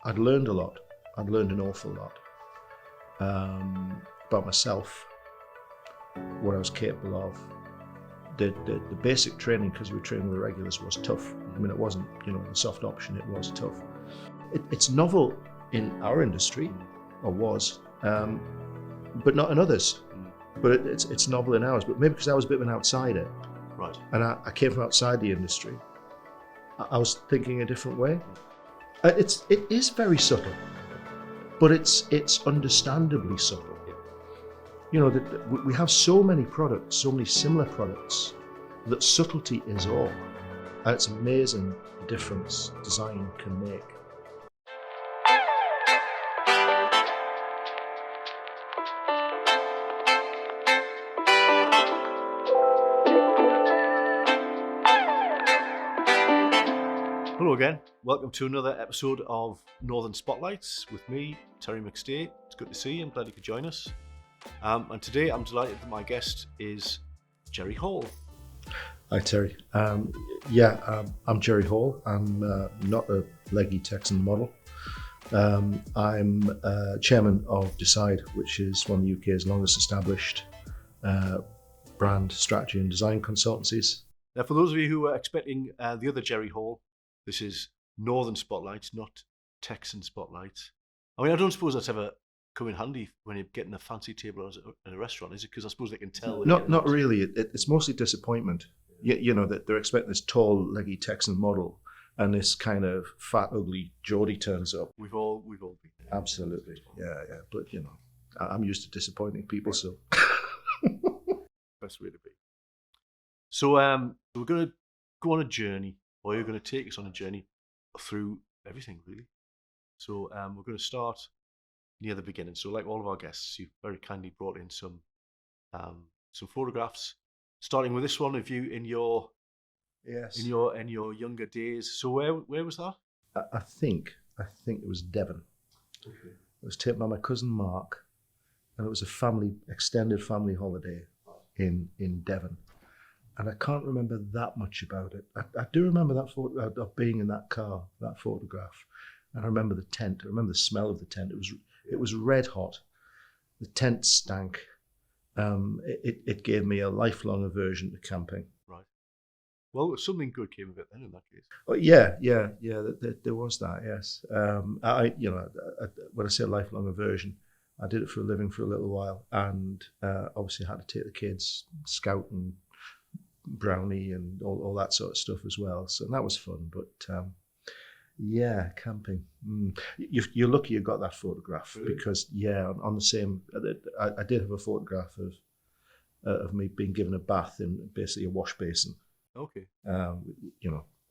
I'd learned a lot. I'd learned an awful lot about myself, what I was capable of. The basic training, because we were training with regulars, was tough. I mean, it wasn't, the soft option, it was tough. It's novel in our industry, or was, but not in others. But it's novel in ours, but maybe because I was a bit of an outsider. Right. And I came from outside the industry. I was thinking a different way. It is very subtle, but it's understandably subtle. We have so many products, so many similar products, that subtlety is all. And it's amazing the difference design can make. Hello again, welcome to another episode of Northern Spotlights with me, Terry McStay. It's good to see you, I'm glad you could join us. And today I'm delighted that my guest is Jerry Hall. Hi Terry. I'm Jerry Hall. I'm not a leggy Texan model. I'm chairman of Decide, which is one of the UK's longest established brand strategy and design consultancies. Now, for those of you who are expecting the other Jerry Hall, this is Northern Spotlights, not Texan Spotlights. I mean, I don't suppose that's ever come in handy when you're getting a fancy table at a restaurant, is it? Because I suppose they can tell. Not really. It's mostly disappointment. That they're expecting this tall, leggy Texan model, and this kind of fat, ugly Geordie turns up. We've all been there. Absolutely. Yeah. But I'm used to disappointing people, so. Best way to be. So we're going to go on a journey, or you're going to take us on a journey through everything, really. So we're going to start near the beginning. So, like all of our guests, you've very kindly brought in some photographs, starting with this one of you in your younger days. So where was that? I think it was Devon. Okay. It was taken by my cousin Mark, and it was a extended family holiday in Devon. And I can't remember that much about it. I do remember that of being in that car, that photograph. And I remember the tent. I remember the smell of the tent. It was red hot. The tent stank. It gave me a lifelong aversion to camping. Right. Well, something good came of it then, in that case. Oh, yeah. There was that. Yes. When I say lifelong aversion, I did it for a living for a little while, and obviously I had to take the kids scouting, brownie and all that sort of stuff as well, so that was fun. But camping, you're lucky you got that photograph. Really? Because on the same, I did have a photograph of me being given a bath in basically a wash basin. Okay.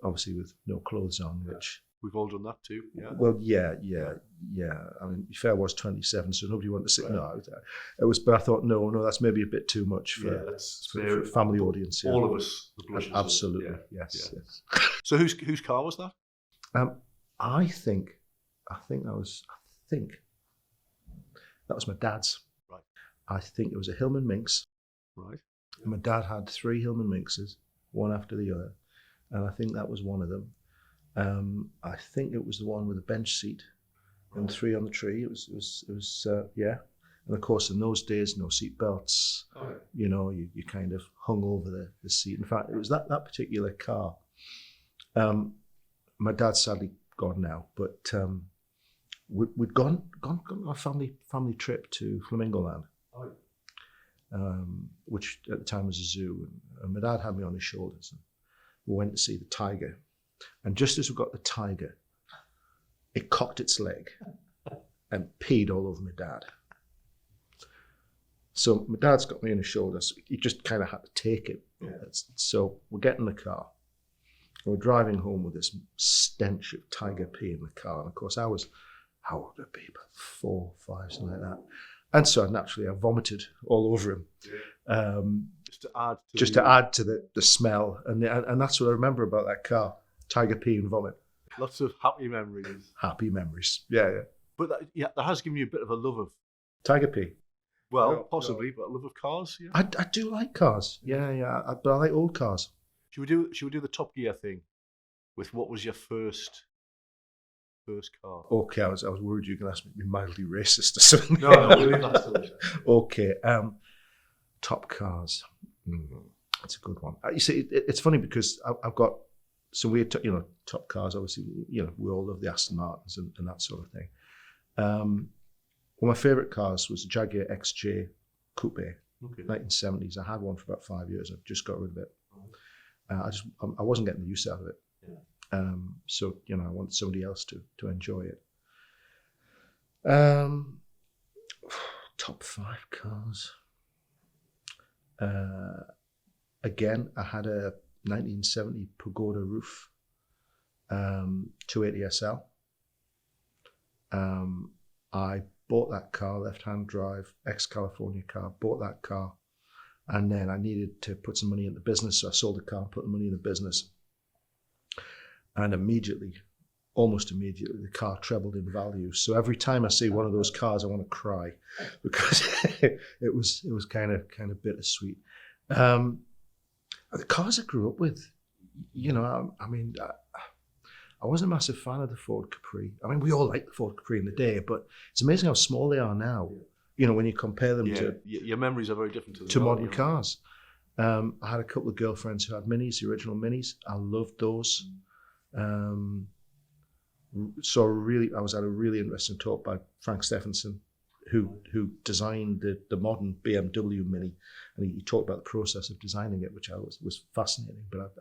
Obviously with no clothes on, which we've all done that too. Yeah. Well, yeah. I mean, fair was 27, so nobody wanted to sit. Right. No, it was. But I thought, no, that's maybe a bit too much for a family audience. Yeah. All of us. Absolutely, yes. So whose car was that? I think that was my dad's. Right. I think it was a Hillman Minx. Right. And my dad had 3 Hillman Minxes, one after the other, and I think that was one of them. I think it was the one with the bench seat and 3 on the tree. It was. And of course, in those days, no seat belts. Oh. You kind of hung over the seat. In fact, it was that particular car. My dad's sadly gone now, but we'd gone on a family trip to Flamingo Land, which at the time was a zoo. And my dad had me on his shoulders, and we went to see the tiger. And just as we got the tiger, it cocked its leg and peed all over my dad. So my dad's got me on his shoulders. He just kind of had to take it. Yeah. So we get in the car. We're driving home with this stench of tiger pee in the car. And of course, how old would I be? About 4, 5, something like that. And so naturally, I vomited all over him. Yeah. Just to add to the smell. And that's what I remember about that car. Tiger pee and vomit. Lots of happy memories. Happy memories, yeah. But that has given you a bit of a love of tiger pee. Well, possibly, but a love of cars. Yeah. I do like cars. Yeah. But I like old cars. Should we do the Top Gear thing? With what was your first first car? Okay, I was worried you were going to ask me to be mildly racist or something. No, we'll leave that to Okay, top cars. That's a good one. You see, it's funny because I've got, so we, top cars, obviously, we all love the Aston Martins and that sort of thing. One of my favourite cars was a Jaguar XJ Coupe, 1970s. I had one for about 5 years. I've just got rid of it. I wasn't getting the use out of it. Yeah. So, I wanted somebody else to enjoy it. Top 5 cars. Again, I had a 1970 Pagoda roof, 280 SL. I bought that car, left-hand drive, ex-California car, bought that car, and then I needed to put some money in the business, so I sold the car and put the money in the business. And almost immediately, the car trebled in value. So every time I see one of those cars, I want to cry because it was kind of bittersweet. The cars I grew up with, I wasn't a massive fan of the Ford Capri. I mean, we all liked the Ford Capri in the day, but it's amazing how small they are now. When you compare them to your memories are very different to modern cars. I had a couple of girlfriends who had Minis, the original Minis. I loved those. So I was at a really interesting talk by Frank Stephenson, who designed the modern BMW Mini, and he talked about the process of designing it, which was fascinating. But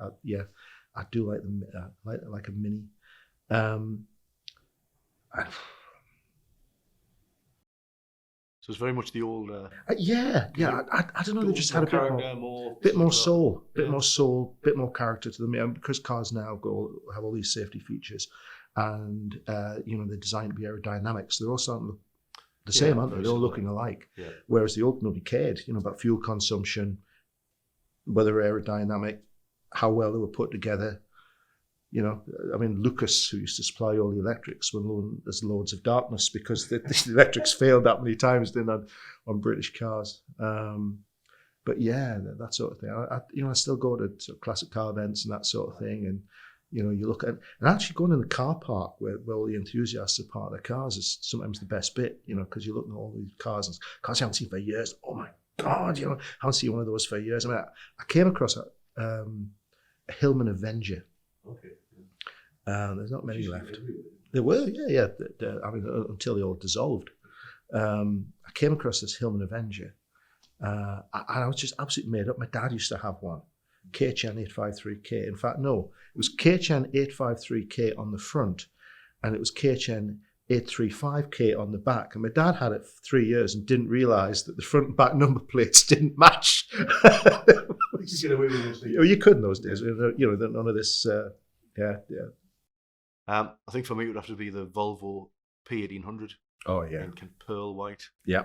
I do like them, like a Mini. So it's very much the old. I don't know. They just had a bit more soul, bit more character to them. And because cars now have all these safety features, and they're designed to be aerodynamic, so they're all starting to look the same, aren't they? They're all looking alike. Yeah. Whereas the old nobody cared, about fuel consumption, whether aerodynamic, how well they were put together. Lucas, who used to supply all the electrics, were known as Lords of Darkness because the electrics failed that many times, didn't on British cars. But yeah, that sort of thing. I still go to sort of classic car events and that sort of thing, and you look at and actually going in the car park where all the enthusiasts are part of their cars is sometimes the best bit, because you're looking at all these cars and cars you haven't seen for years. Oh my God, I haven't seen one of those for years. I came across a Hillman Avenger. Okay. There's not many left. There were, yeah. Until they all dissolved. I came across this Hillman Avenger, and I was just absolutely made up. My dad used to have one, KHN 853K. In fact, no, it was KHN 853K on the front, and it was KHN 835K on the back. And my dad had it for 3 years and didn't realise that the front and back number plates didn't match. You get away with those days. You could in those days. None of this. Yeah. I think for me it would have to be the Volvo P1800. Oh yeah, in pearl white. Yeah.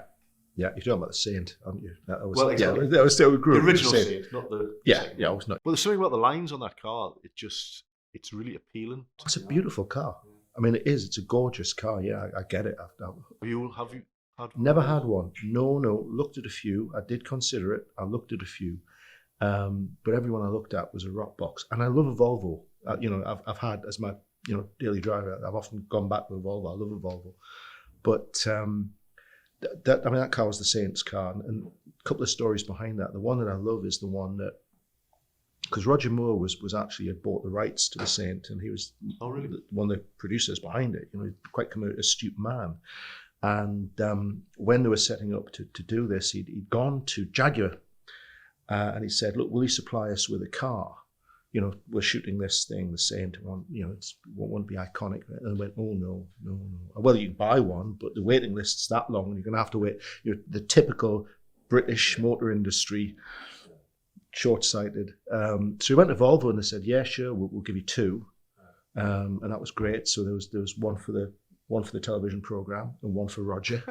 You're talking about the Saint, aren't you? Exactly. Yeah, that was still the original Saint, not the. Yeah. I was not. Well, there's something about the lines on that car. It's really appealing. It's a beautiful car. I mean, it is. It's a gorgeous car. Yeah, I get it. Have you had one? Never had one. No. Looked at a few. I did consider it. I looked at a few, but everyone I looked at was a rock box. And I love a Volvo. I've had as my daily driver. I've often gone back to a Volvo. I love a Volvo, but that car was the Saint's car, and a couple of stories behind that. The one that I love is the one that, because Roger Moore was actually had bought the rights to the Saint, and he was one of the producers behind it. Quite astute man. And when they were setting up to do this, he'd gone to Jaguar, and he said, "Look, will you supply us with a car? We're shooting this thing, the Saint, it won't be iconic." And I went, "Oh, no. Well, you can buy one, but the waiting list's that long, and you're going to have to wait." The typical British motor industry, short-sighted. So we went to Volvo, and they said, "Yeah, sure, we'll give you two." And that was great. So there was one for the television program and one for Roger,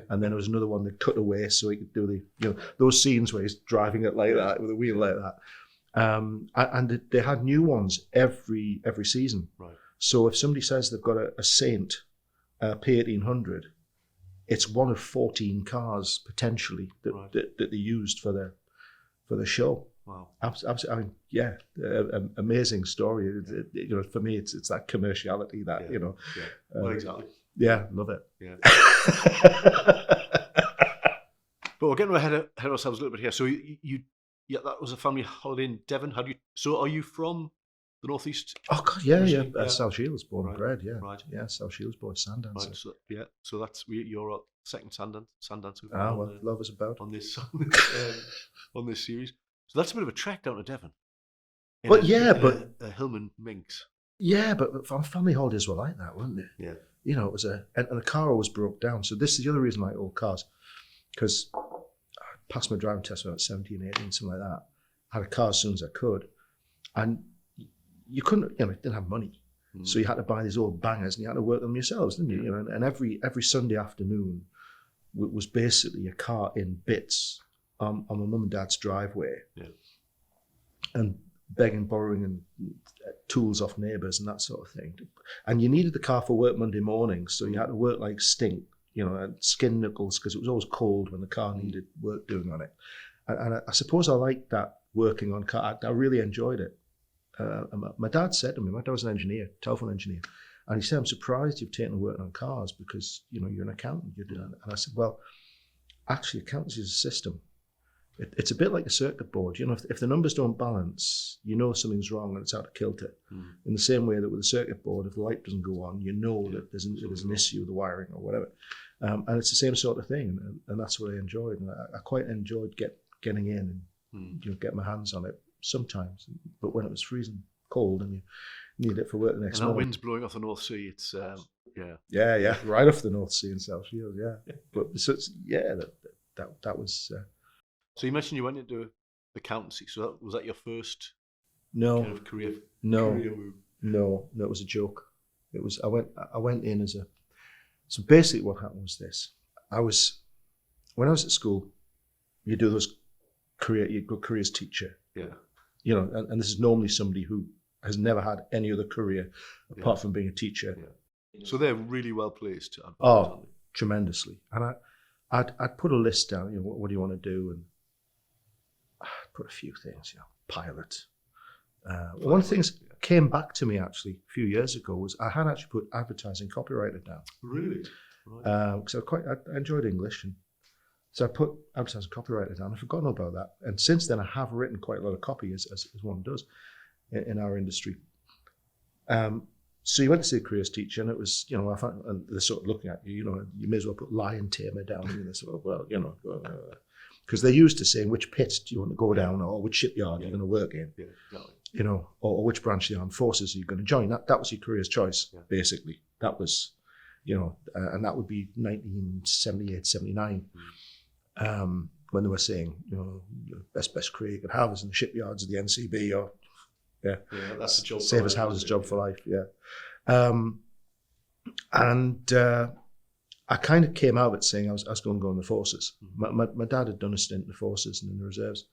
and then there was another one that cut away so he could do those scenes where he's driving it like that with a wheel like that. And they had new ones every season. Right. So if somebody says they've got a Saint P1800, it's one of 14 cars potentially that they used for the show. Wow. Absolutely. I mean, yeah, amazing story. You know, for me, it's that commerciality that you know. Yeah. Well, exactly. Yeah, love it. Yeah. But we're getting ahead of ourselves a little bit here. So yeah, that was a family holiday in Devon. So are you from the northeast? Oh God, yeah. Yeah. South Shields, born and Right, bred. Yeah, right. yeah. South Shields boy, Sandancer. Right. So yeah. So that's you're a second Sandancer Well, love is about. on this on this series. So that's a bit of a trek down to Devon. But A Hillman Minx. Yeah, but family holidays were like that, weren't they? Yeah. You know, it was and the car always broke down. So this is the other reason I like old cars, because I passed my driving test when I was 17, 18, something like that. I had a car as soon as I could, and you couldn't, you know, didn't have money, so you had to buy these old bangers, and you had to work them yourselves, didn't you? You know, and every Sunday afternoon was basically a car in bits on my mum and dad's driveway, and begging, borrowing, and tools off neighbours and that sort of thing. And you needed the car for work Monday morning, so you had to work like stink, you know, and skin knuckles, because it was always cold when the car needed work doing on it. And I suppose I liked that, working on car. I really enjoyed it. My dad said to me, my dad was an engineer, telephone engineer, and he said, "I'm surprised you've taken work on cars, because, you know, you're an accountant." And I said, "Well, actually, accountancy is a system. It's a bit like a circuit board. You know, if the numbers don't balance, you know something's wrong and it's out of kilter. In the same way that with a circuit board, if the light doesn't go on, you know that there's an issue with the wiring or whatever. And it's the same sort of thing, and that's what I enjoyed. And I quite enjoyed getting in and you know, get my hands on it sometimes. But when it was freezing cold and you need it for work the next morning. And that wind's blowing off the North Sea. It's yeah, right off the North Sea in South Shields. Yeah, but so it's, that was. So you mentioned you went into accountancy. So was that your first kind of career? No, it was a joke. It was I went in as a. So basically, what happened was this: when I was at school, you do those you go careers teacher. Yeah. You know, and this is normally somebody who has never had any other career apart from being a teacher. Yeah. So they're really well placed. Tremendously. And I'd put a list down. You know, what do you want to do? And I put a few things. You know, pilot. One of the things came back to me actually a few years ago was I had actually put advertising copywriter down. Really? Right. Because I enjoyed English, and so I put advertising copywriter down. I've forgotten about that, and since then I have written quite a lot of copy, as one does in our industry. So you went to see a careers teacher, and it was, you know, I found, and they're sort of looking at you, you know, you may as well put lion tamer down. And they said, well, you know, because they're used to saying which pit do you want to go down, or which shipyard you're going to work in, you know, or which branch of the armed forces are you going to join. That was your career's choice, basically. That was, you know, and that would be 1978, 79, when they were saying, you know, the best career you could have is in the shipyards of the NCB, or that's the job. Save as houses, job for life. And I kind of came out of it saying I was going to go in the forces. My dad had done a stint in the forces and in the reserves.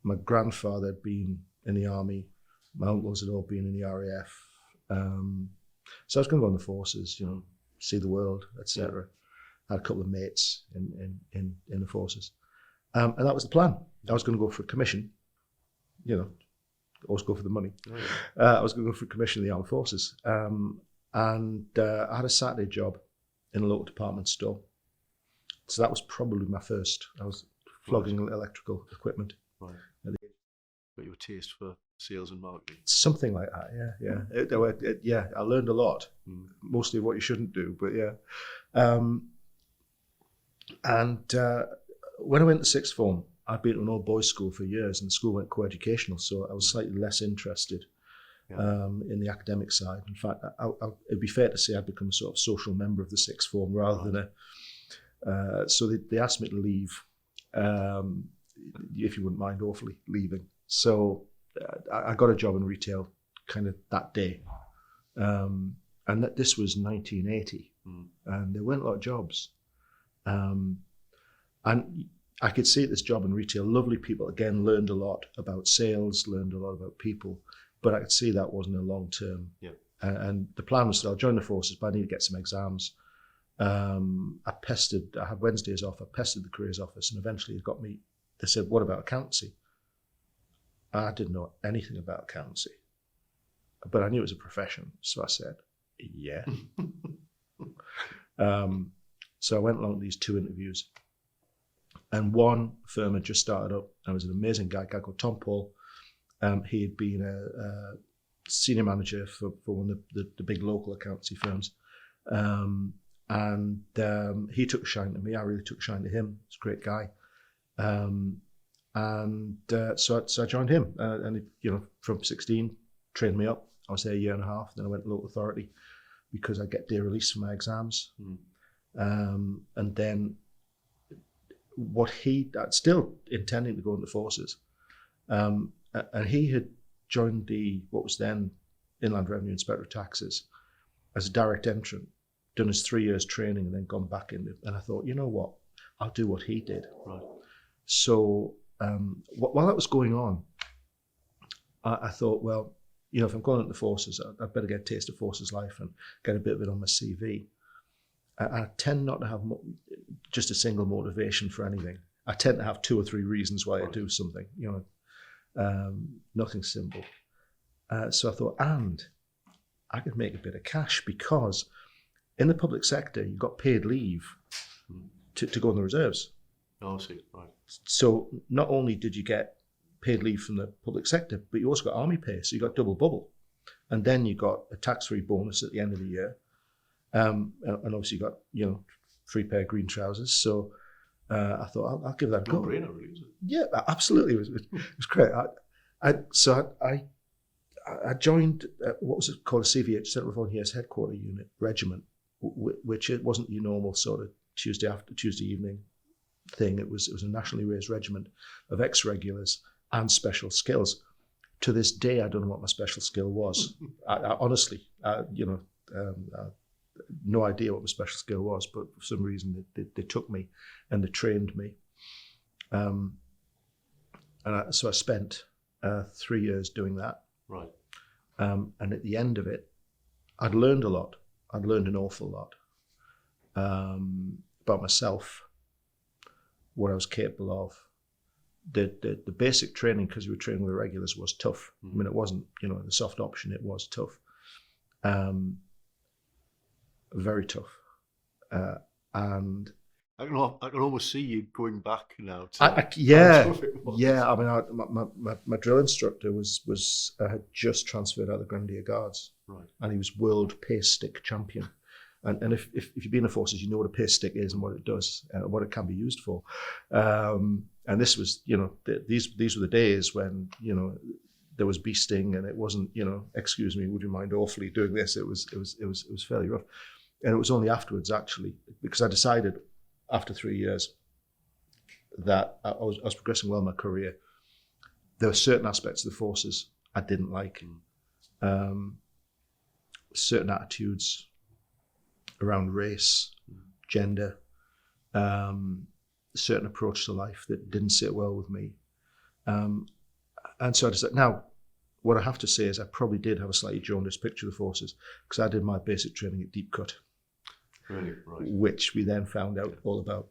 My grandfather had been in the army. My uncles had all been in the RAF. So I was going to go in the forces, you know, see the world, etc. I had a couple of mates in the forces. And that was the plan. I was going to go for a commission, you know, always go for the money. I was going to go for a commission in the armed forces. And I had a Saturday job in a local department store. So that was probably my first. I was flogging electrical equipment. Right. Got your taste for sales and marketing. Something like that, yeah. I learned a lot, mostly what you shouldn't do, but yeah. And when I went to sixth form, I'd been to an old boys' school for years, and the school went co-educational, so I was slightly less interested in the academic side. In fact, it'd be fair to say I'd become a sort of social member of the sixth form rather than a. So they asked me to leave, if you wouldn't mind awfully leaving. So I got a job in retail kind of that day, and this was 1980, and there weren't a lot of jobs, and I could see this job in retail, lovely people, again, learned a lot about sales, learned a lot about people, but I could see that wasn't a long term. And the plan was that I'll join the forces, but I need to get some exams. I had Wednesdays off, I pestered the careers office, and eventually it got me, they said, what about accountancy? I didn't know anything about accountancy, but I knew it was a profession. So I said, yeah. So I went along to these 2 interviews, and one firm had just started up. And it was an amazing guy called Tom Paul. He had been a senior manager for one of the big local accountancy firms. He took a shine to me. I really took a shine to him. He's a great guy. So I joined him. And from 16, trained me up. I was there a year and a half. Then I went to local authority because I get day release for my exams. And then I'd still intending to go into forces. And he had joined what was then Inland Revenue Inspector of Taxes as a direct entrant, done his 3 years training and then gone back in. And I thought, you know what, I'll do what he did. Right. So while that was going on, I thought, well, if I'm going into forces, I'd better get a taste of forces life and get a bit of it on my CV. I tend not to have just a single motivation for anything. I tend to have 2 or 3 reasons why I do something, nothing simple. So I thought, and I could make a bit of cash, because in the public sector, you got paid leave to go in the reserves. Oh, I see. Right. So not only did you get paid leave from the public sector, but you also got army pay, so you got double bubble. And then you got a tax-free bonus at the end of the year. And obviously you got, free pair of green trousers. So I thought, I'll give that a go. No-brainer, really, isn't it? Yeah, absolutely. It was great. I joined what was it called, a CVH, Central Volunteers Headquarter Unit Regiment, which it wasn't your normal sort of Tuesday evening thing. It was a nationally raised regiment of ex-regulars and special skills. To this day, I don't know what my special skill was. I honestly, no idea what my special skill was, but for some reason they took me and they trained me. So I spent 3 years doing that. Right. And at the end of it, I'd learned a lot. I'd learned an awful lot about myself, what I was capable of. The basic training, because we were training with the regulars, was tough. I mean, it wasn't, the soft option. It was tough. Very tough. And I can almost see you going back now. Yeah. I mean, my drill instructor was had just transferred out of the Grenadier Guards, right, and he was world pace stick champion. And if you've been in the forces, you know what a pace stick is and what it does, what it can be used for. And this was, these were the days when there was beasting, and it wasn't, excuse me, would you mind awfully doing this? It was fairly rough, and it was only afterwards, actually, because I decided after 3 years that I was progressing well in my career. There were certain aspects of the forces I didn't like, certain attitudes around race, gender, certain approach to life that didn't sit well with me. And so I decided, now, what I have to say is I probably did have a slightly jaundiced picture of the forces, because I did my basic training at Deep Cut. Really? Right. Which we then found out all about,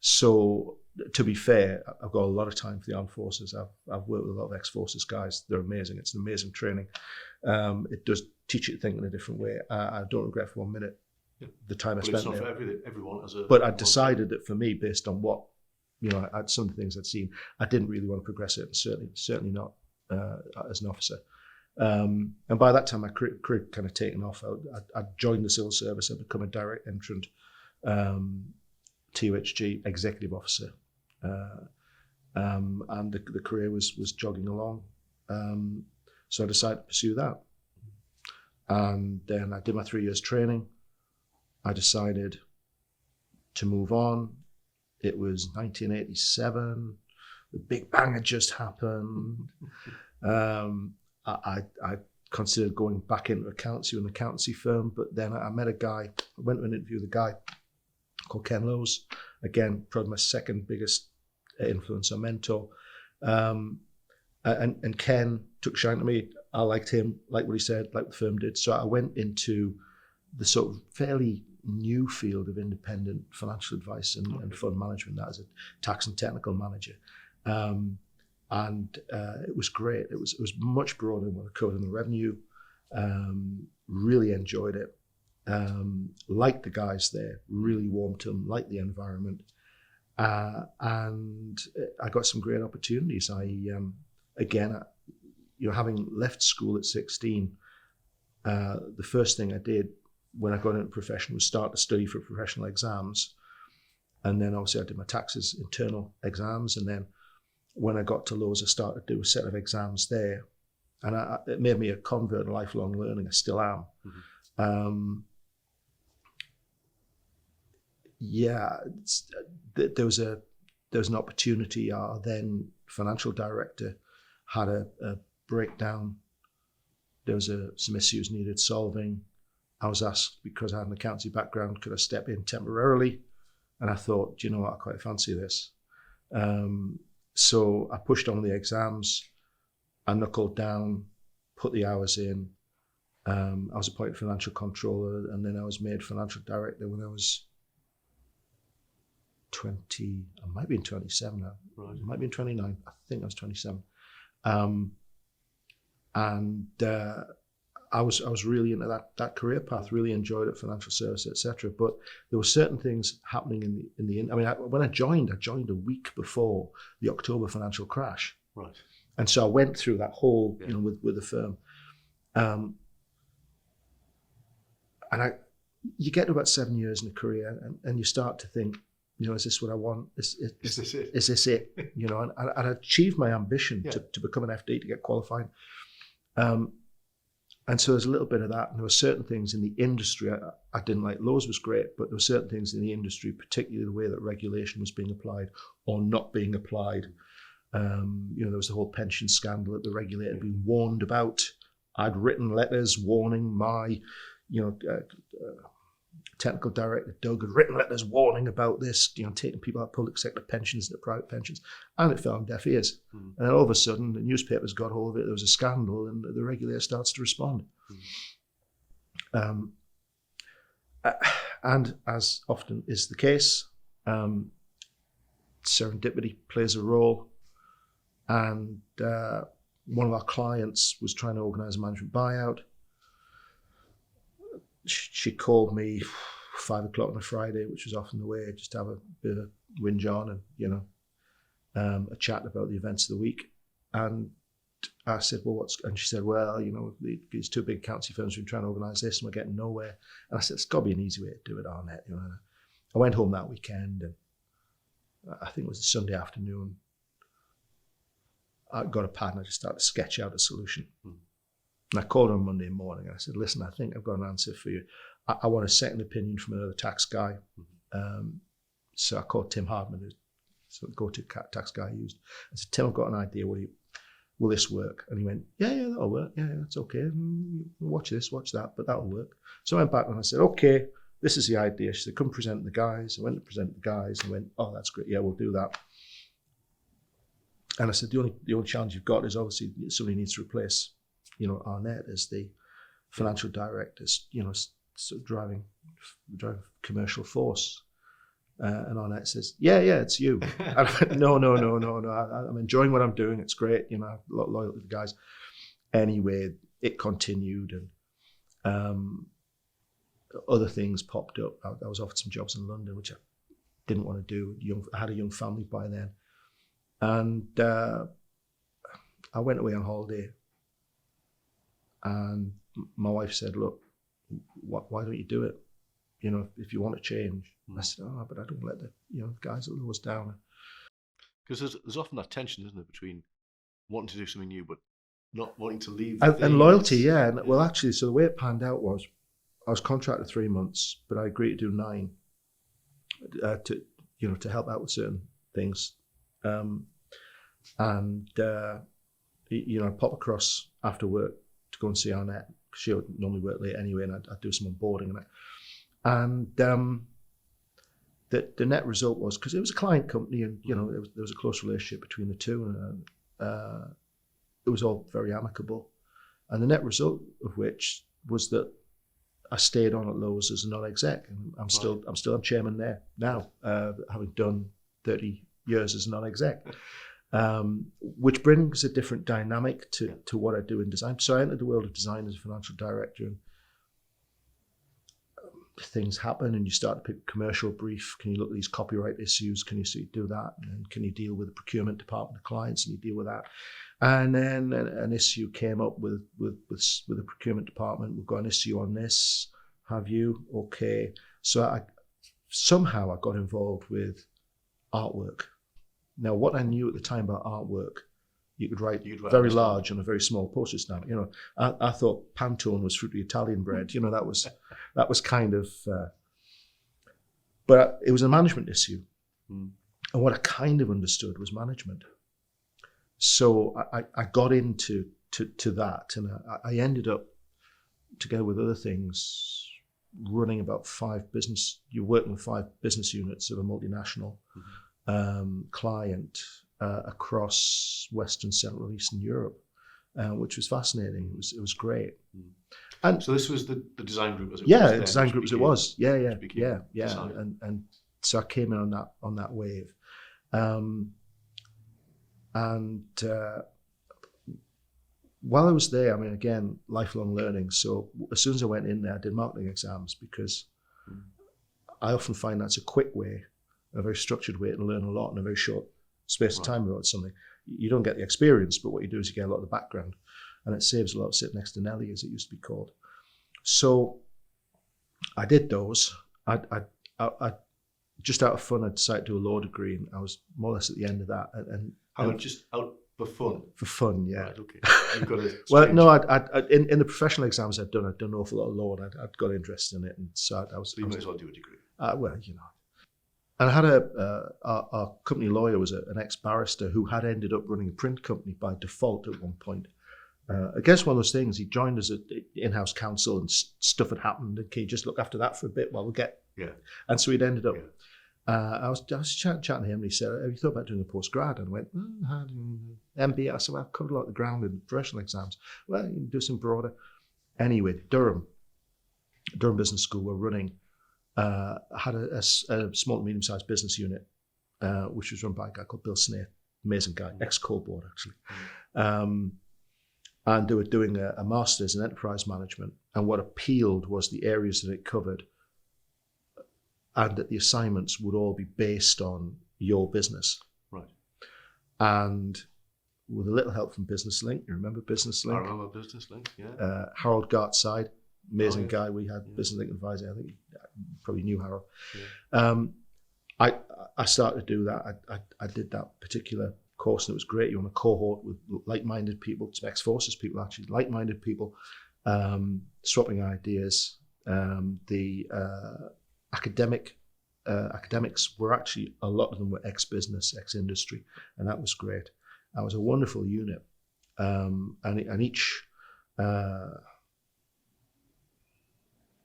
So to be fair, I've got a lot of time for the armed forces. I've worked with a lot of ex-forces guys. They're amazing. It's an amazing training. It does teach you to think in a different way. I don't regret for 1 minute the time I spent it's not there. for everyone as a. But I decided that for me, based on what, some of the things I'd seen, I didn't really want to progress it, and certainly not as an officer. And by that time, my career kind of taken off. I'd joined the civil service. I'd become a direct entrant, TUHG executive officer, and the career was jogging along. So I decided to pursue that. And then I did my 3 years training. I decided to move on. It was 1987. The Big Bang had just happened. I considered going back into accountancy with an accountancy firm, but then I met a guy. I went to an interview with a guy called Ken Lowes. Again, probably my second biggest influence or mentor. And Ken took shine to me. I liked him, liked what he said, liked what the firm did. So I went into the sort of fairly new field of independent financial advice and fund management, that as a tax and technical manager. and it was great. It was much broader than what I covered in the revenue. Really enjoyed it. Liked the guys there. Really warmed to them. Liked the environment, and I got some great opportunities. Again, having left school at 16, the first thing I did when I got into profession was start to study for professional exams, and then obviously I did my taxes internal exams, and then when I got to Lowe's, I started to do a set of exams there, and it made me a convert to lifelong learning. I still am. Mm-hmm. There was an opportunity. Our then financial director had a breakdown. There was some issues needed solving. I was asked, because I had an accounting background, could I step in temporarily? And I thought, do you know what, I quite fancy this. So I pushed on the exams, I knuckled down, put the hours in. I was appointed financial controller, and then I was made financial director when I was 20, I might be in 27 now. Right. I might be in 29. I think I was 27. I was really into that career path, really enjoyed it, financial services, etc. But there were certain things happening in the when I joined a week before the October financial crash. Right. And so I went through that whole, with the firm. You get to about 7 years in a career and you start to think, is this what I want? Is this it? Is this it? And I achieved my ambition to become an FD, to get qualified. And so there's a little bit of that. And there were certain things in the industry I didn't like. Lowe's was great, but there were certain things in the industry, particularly the way that regulation was being applied or not being applied. There was the whole pension scandal that the regulator had been warned about. I'd written letters warning my, technical director, Doug, had written letters warning about this, taking people out of public sector pensions into private pensions, and it fell on deaf ears. And then all of a sudden, the newspapers got hold of it, there was a scandal, and the regulator starts to respond. And as often is the case, serendipity plays a role, and one of our clients was trying to organise a management buyout. She called me 5 o'clock on a Friday, which was often the way, just to have a bit of whinge on and, a chat about the events of the week. And I said, well, and she said, well, these two big accountancy firms have been trying to organise this and we're getting nowhere. And I said, it's got to be an easy way to do it, Arnett. I went home that weekend, and I think it was a Sunday afternoon. I got a pad and I just started to sketch out a solution. And I called her on Monday morning and I said, listen, I think I've got an answer for you. I want a second opinion from another tax guy. So I called Tim Hardman, who's the go-to tax guy I used. I said, Tim, I've got an idea. Will this work? And he went, yeah, that'll work. Yeah, that's okay. Watch this, watch that, but that'll work. So I went back and I said, okay, this is the idea. She said, come present the guys. I went to present the guys and went, oh, that's great. Yeah, we'll do that. And I said, the only challenge you've got is obviously somebody needs to replace Arnett as the financial director, sort of driving commercial force. And Arnett says, yeah, it's you. And I went, no. I'm enjoying what I'm doing. It's great. I'm a lot loyal to the guys. Anyway, it continued, and other things popped up. I was offered some jobs in London, which I didn't want to do. I had a young family by then. And I went away on holiday. And my wife said, look, why don't you do it? If you want to change. I said, but I don't let the guys that low us down. Because there's often that tension, isn't there, between wanting to do something new but not wanting to leave. And loyalty, yeah. And well, actually, so the way it panned out was I was contracted 3 months, but I agreed to do 9 to help out with certain things. And I'd pop across after work to go and see Arnett. She would normally work late anyway, and I'd do some onboarding and the net result was, because it was a client company, and there was a close relationship between the two, and it was all very amicable. And the net result of which was that I stayed on at Lowe's as a non-exec, and I'm chairman there now, having done 30 years as a non-exec. which brings a different dynamic to what I do in design. So I entered the world of design as a financial director, and things happen and you start to pick a commercial brief. Can you look at these copyright issues? Can you do that? And can you deal with the procurement department of clients? And you deal with that. And then an issue came up with the procurement department. We've got an issue on this. Have you? Okay. So I got involved with artwork. Now, what I knew at the time about artwork, you could write very large on a very small postage stamp. You know, I thought Pantone was fruity Italian bread. You know, that was kind of, but it was a management issue. And what I kind of understood was management. So I got into that, and I ended up, together with other things, running about you're working with 5 business units of a multinational client across Western, Central, Eastern Europe, which was fascinating. It was great. And so this was the design group as it was. Yeah, design group as it was. Yeah. And so I came in on that wave, and while I was there, I mean, again, lifelong learning. So as soon as I went in there, I did marketing exams, because I often find that's a quick way, a very structured way to learn a lot in a very short space of time about something. You don't get the experience, but what you do is you get a lot of the background, and it saves a lot of sitting next to Nelly, as it used to be called. So I did those. I just out of fun, I decided to do a law degree, and I was more or less at the end of that. And just out for fun? For fun, yeah. Right, okay. You've got a well, no, in the professional exams I'd done an awful lot of law, and I'd got interested in it, and so you might as well do a degree. Well, you know. And I had our company lawyer was an ex-barrister who had ended up running a print company by default at one point. I guess one of those things, he joined us at in-house counsel, and stuff had happened, and can you just look after that for a bit while we get... Yeah. And so he'd ended up... I was chatting to him, and he said, have you thought about doing a postgrad? And I went, MBA. I said, well, I've covered a lot of the ground in professional exams. Well, you can do some broader. Anyway, Durham Business School were running... had a small to medium-sized business unit, which was run by a guy called Bill Snaith, amazing guy, ex-Cold Board actually. And they were doing a master's in enterprise management, and what appealed was the areas that it covered, and that the assignments would all be based on your business. Right. And with a little help from Business Link, you remember Business Link? I remember Business Link, yeah. Harold Gartside, amazing guy. We had Business Link advisor. I think you probably knew Harold. Yeah. I started to do that. I did that particular course, and it was great. You're on a cohort with like-minded people, some ex-forces people actually, like-minded people, swapping ideas. The academics were actually, a lot of them were ex-business, ex-industry, and that was great. That was a wonderful unit, and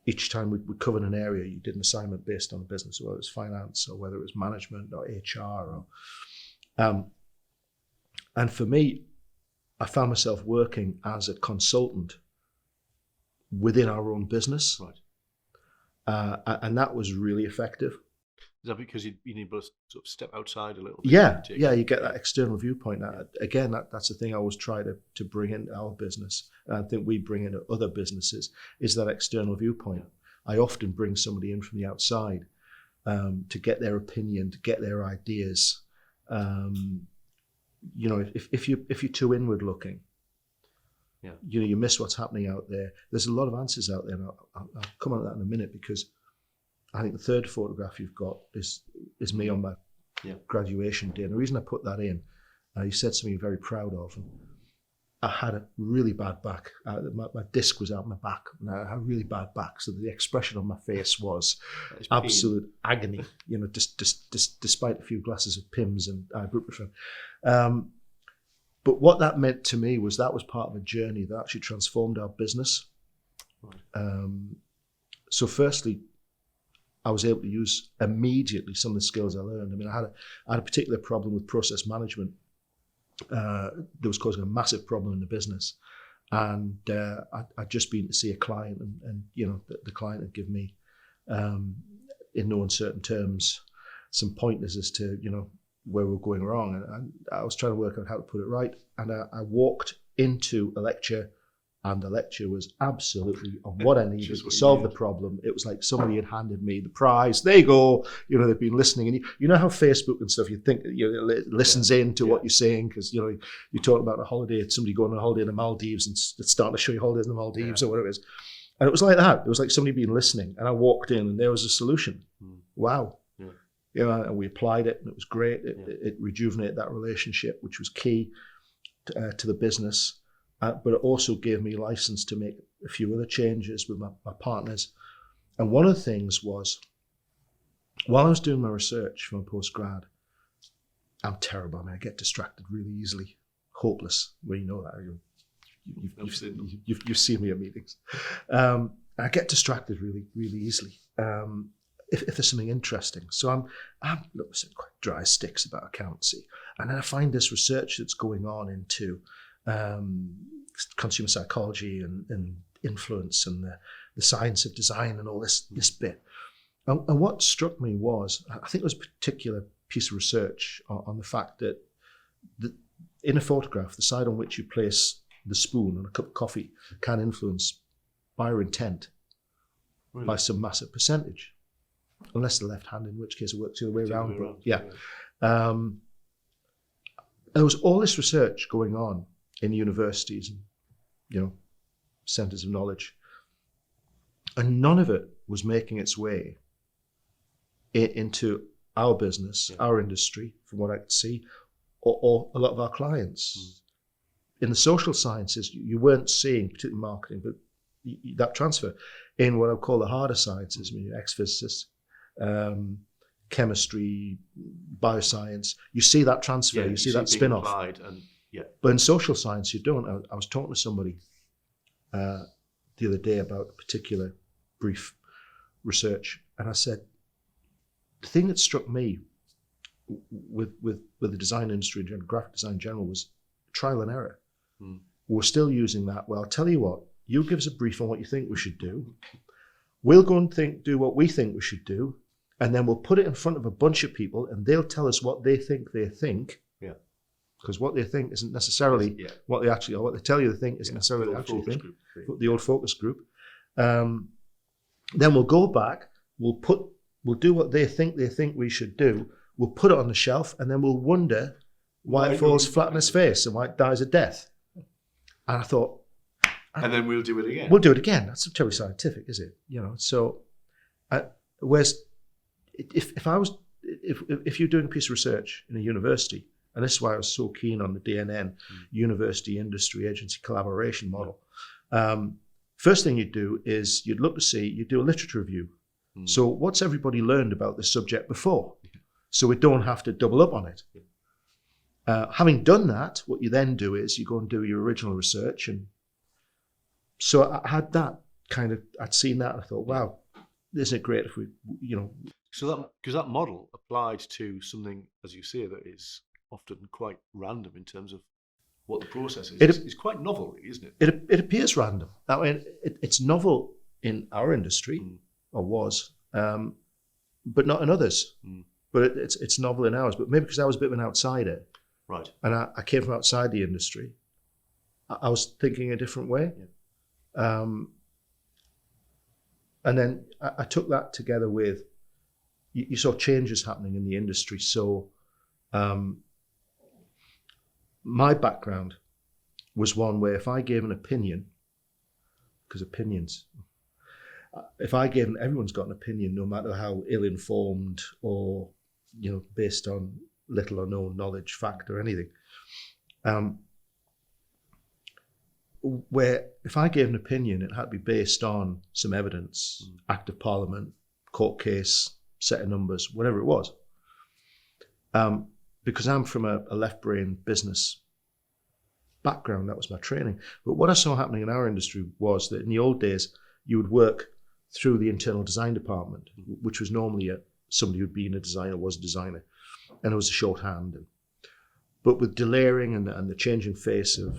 each time we covered an area, you did an assignment based on the business, whether it was finance or whether it was management or HR. And for me, I found myself working as a consultant within our own business. Right. And that was really effective. Is that because you need to sort of step outside a little bit? Yeah, you get that external viewpoint. Again, that's the thing I always try to bring into our business, and I think we bring into other businesses, is that external viewpoint. I often bring somebody in from the outside to get their opinion, to get their ideas. You know, if you're too inward looking, you know, you miss what's happening out there. There's a lot of answers out there, and I'll come on to that in a minute, because I think the third photograph you've got is me on my graduation day. And the reason I put that in, you said something you're very proud of. And I had a really bad back. My disc was out my back, and I had a really bad back. So the expression on my face was absolute agony, you know, despite a few glasses of Pimm's and ibuprofen. But what that meant to me was that was part of a journey that actually transformed our business. Right. So firstly, I was able to use immediately some of the skills I learned. I mean, I had a particular problem with process management that was causing a massive problem in the business. And I'd just been to see a client, and you know, the client had given me, in no uncertain terms, some pointers as to, you know, where we were going wrong, and I was trying to work out how to put it right. And I walked into a lecture, and the lecture was absolutely on what I needed to solve the problem. It was like somebody had handed me the prize. There you go. You know, they've been listening, and you know how Facebook and stuff, you think, you know, it listens in to what you're saying, because, you know, you talk about a holiday, somebody going on a holiday in the Maldives, and it's starting to show you holidays in the Maldives or whatever it is. And it was like that. It was like somebody being listening, and I walked in, and there was a solution. Wow. You know, and we applied it, and it was great. It rejuvenated that relationship, which was key to the business. But it also gave me license to make a few other changes with my partners. And one of the things was, while I was doing my research for my postgrad, I'm terrible. I mean, I get distracted really easily. Hopeless. Well, you know that. You've seen me at meetings. I get distracted really, really easily. If there's something interesting. So I'm quite dry sticks about accountancy. And then I find this research that's going on into consumer psychology and influence and the science of design and all this bit. And what struck me was, I think it was a particular piece of research on the fact that in a photograph, the side on which you place the spoon on a cup of coffee can influence buyer intent by some massive percentage. Unless the left hand, in which case it works the other way around. But yeah. There was all this research going on in universities and, you know, centers of knowledge, and none of it was making its way into our business, our industry, from what I could see, or a lot of our clients. In the social sciences, you weren't seeing, particularly marketing, but that transfer. In what I would call the harder sciences, I mean, ex-physicists, chemistry, bioscience, you see that transfer, you see that spin-off. But in social science, you don't. I was talking to somebody the other day about a particular brief research, and I said, the thing that struck me with the design industry and graphic design in general was trial and error. We're still using that. Well, I'll tell you what, you give us a brief on what you think we should do. We'll go and do what we think we should do, and then we'll put it in front of a bunch of people, and they'll tell us what they think they think. Because what they think isn't necessarily what they actually are. What they tell you they think isn't necessarily what they actually think. The old focus group. Then we'll go back. We'll do what they think we should do. We'll put it on the shelf, and then we'll wonder why it falls flat on its face and why it dies a death. And I thought, and then we'll do it again. We'll do it again. That's not terribly scientific, is it? You know. So, whereas if you're doing a piece of research in a university, and this is why I was so keen on the DNN, University Industry Agency Collaboration model. First thing you'd do is you'd look to see, you'd do a literature review. So what's everybody learned about this subject before? So we don't have to double up on it. Having done that, what you then do is you go and do your original research. And so I had that I'd seen that and I thought, wow, isn't it great if we, you know. So because that model applied to something, as you say, that is often quite random in terms of what the process is. It's quite novel, really, isn't it? It appears random. I mean, it's novel in our industry, or was, but not in others. But it's novel in ours. But maybe because I was a bit of an outsider, right? And I came from outside the industry, I was thinking a different way. And then I took that together with, you saw changes happening in the industry. So my background was one where if I gave an opinion, because opinions, everyone's got an opinion, no matter how ill-informed or, you know, based on little or no knowledge, fact or anything. Where if I gave an opinion, it had to be based on some evidence, Act of Parliament, court case, set of numbers, whatever it was. Because I'm from a left-brain business background, that was my training. But what I saw happening in our industry was that in the old days, you would work through the internal design department, which was normally somebody who'd been a designer, was a designer, and it was a shorthand. But with delayering and the changing face of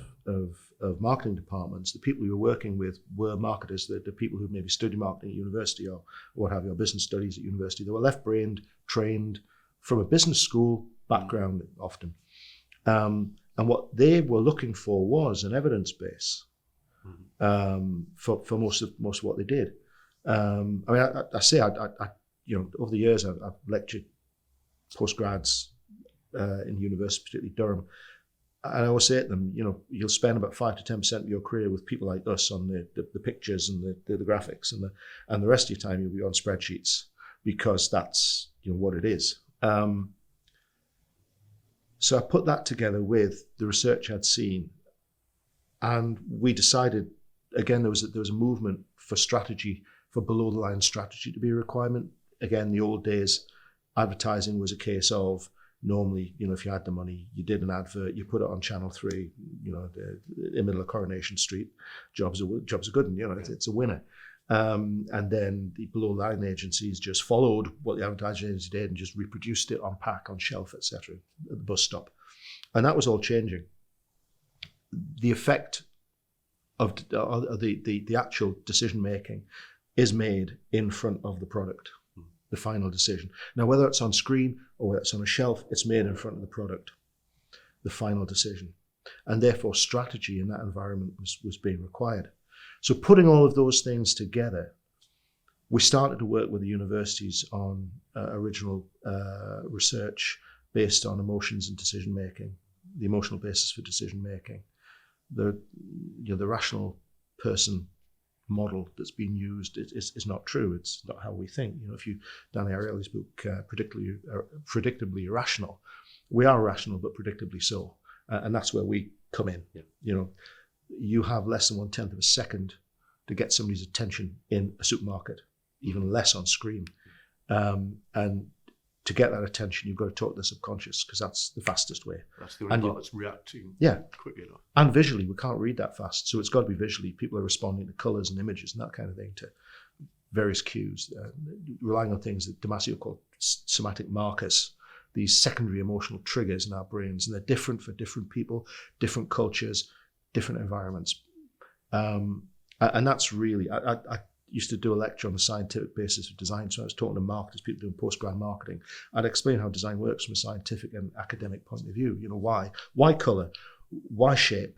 marketing departments, the people we were working with were marketers, the people who maybe studied marketing at university or what have you, or business studies at university. They were left-brained, trained from a business school background often. And what they were looking for was an evidence base for most of what they did. I mean, I say, over the years, I've lectured postgrads in university, particularly Durham, and I always say to them, you'll spend about 5 to 10% of your career with people like us on the pictures and the graphics, and the rest of your time you'll be on spreadsheets, because that's what it is. So I put that together with the research I'd seen, and we decided, again, there was a movement for strategy, for below the line strategy to be a requirement. Again, the old days, advertising was a case of, normally, if you had the money, you did an advert, you put it on Channel 3, in the middle of Coronation Street, jobs are good, and it's a winner. And then the below-line agencies just followed what the advertising agency did and just reproduced it on pack, on shelf, etc., at the bus stop. And that was all changing. The effect of the actual decision-making is made in front of the product, the final decision. Now, whether it's on screen or whether it's on a shelf, it's made in front of the product, the final decision. And therefore, strategy in that environment was being required. So putting all of those things together, we started to work with the universities on original research based on emotions and decision-making, the emotional basis for decision-making. The rational person model that's been used is not true. It's not how we think. If you, Danny Ariely's book, Predictably Irrational, we are rational, but predictably so. And that's where we come in. Yeah. You have less than 1/10 of a second to get somebody's attention in a supermarket, even less on screen. And to get that attention, you've got to talk to the subconscious, because that's the fastest way. That's the only part that's reacting quickly enough. And visually, we can't read that fast. So it's got to be visually. People are responding to colours and images and that kind of thing, to various cues, relying on things that Damasio called somatic markers, these secondary emotional triggers in our brains. And they're different for different people, different cultures, different environments. And that's really, I used to do a lecture on the scientific basis of design. So I was talking to marketers, people doing postgrad marketing. I'd explain how design works from a scientific and academic point of view. Why color? Why shape?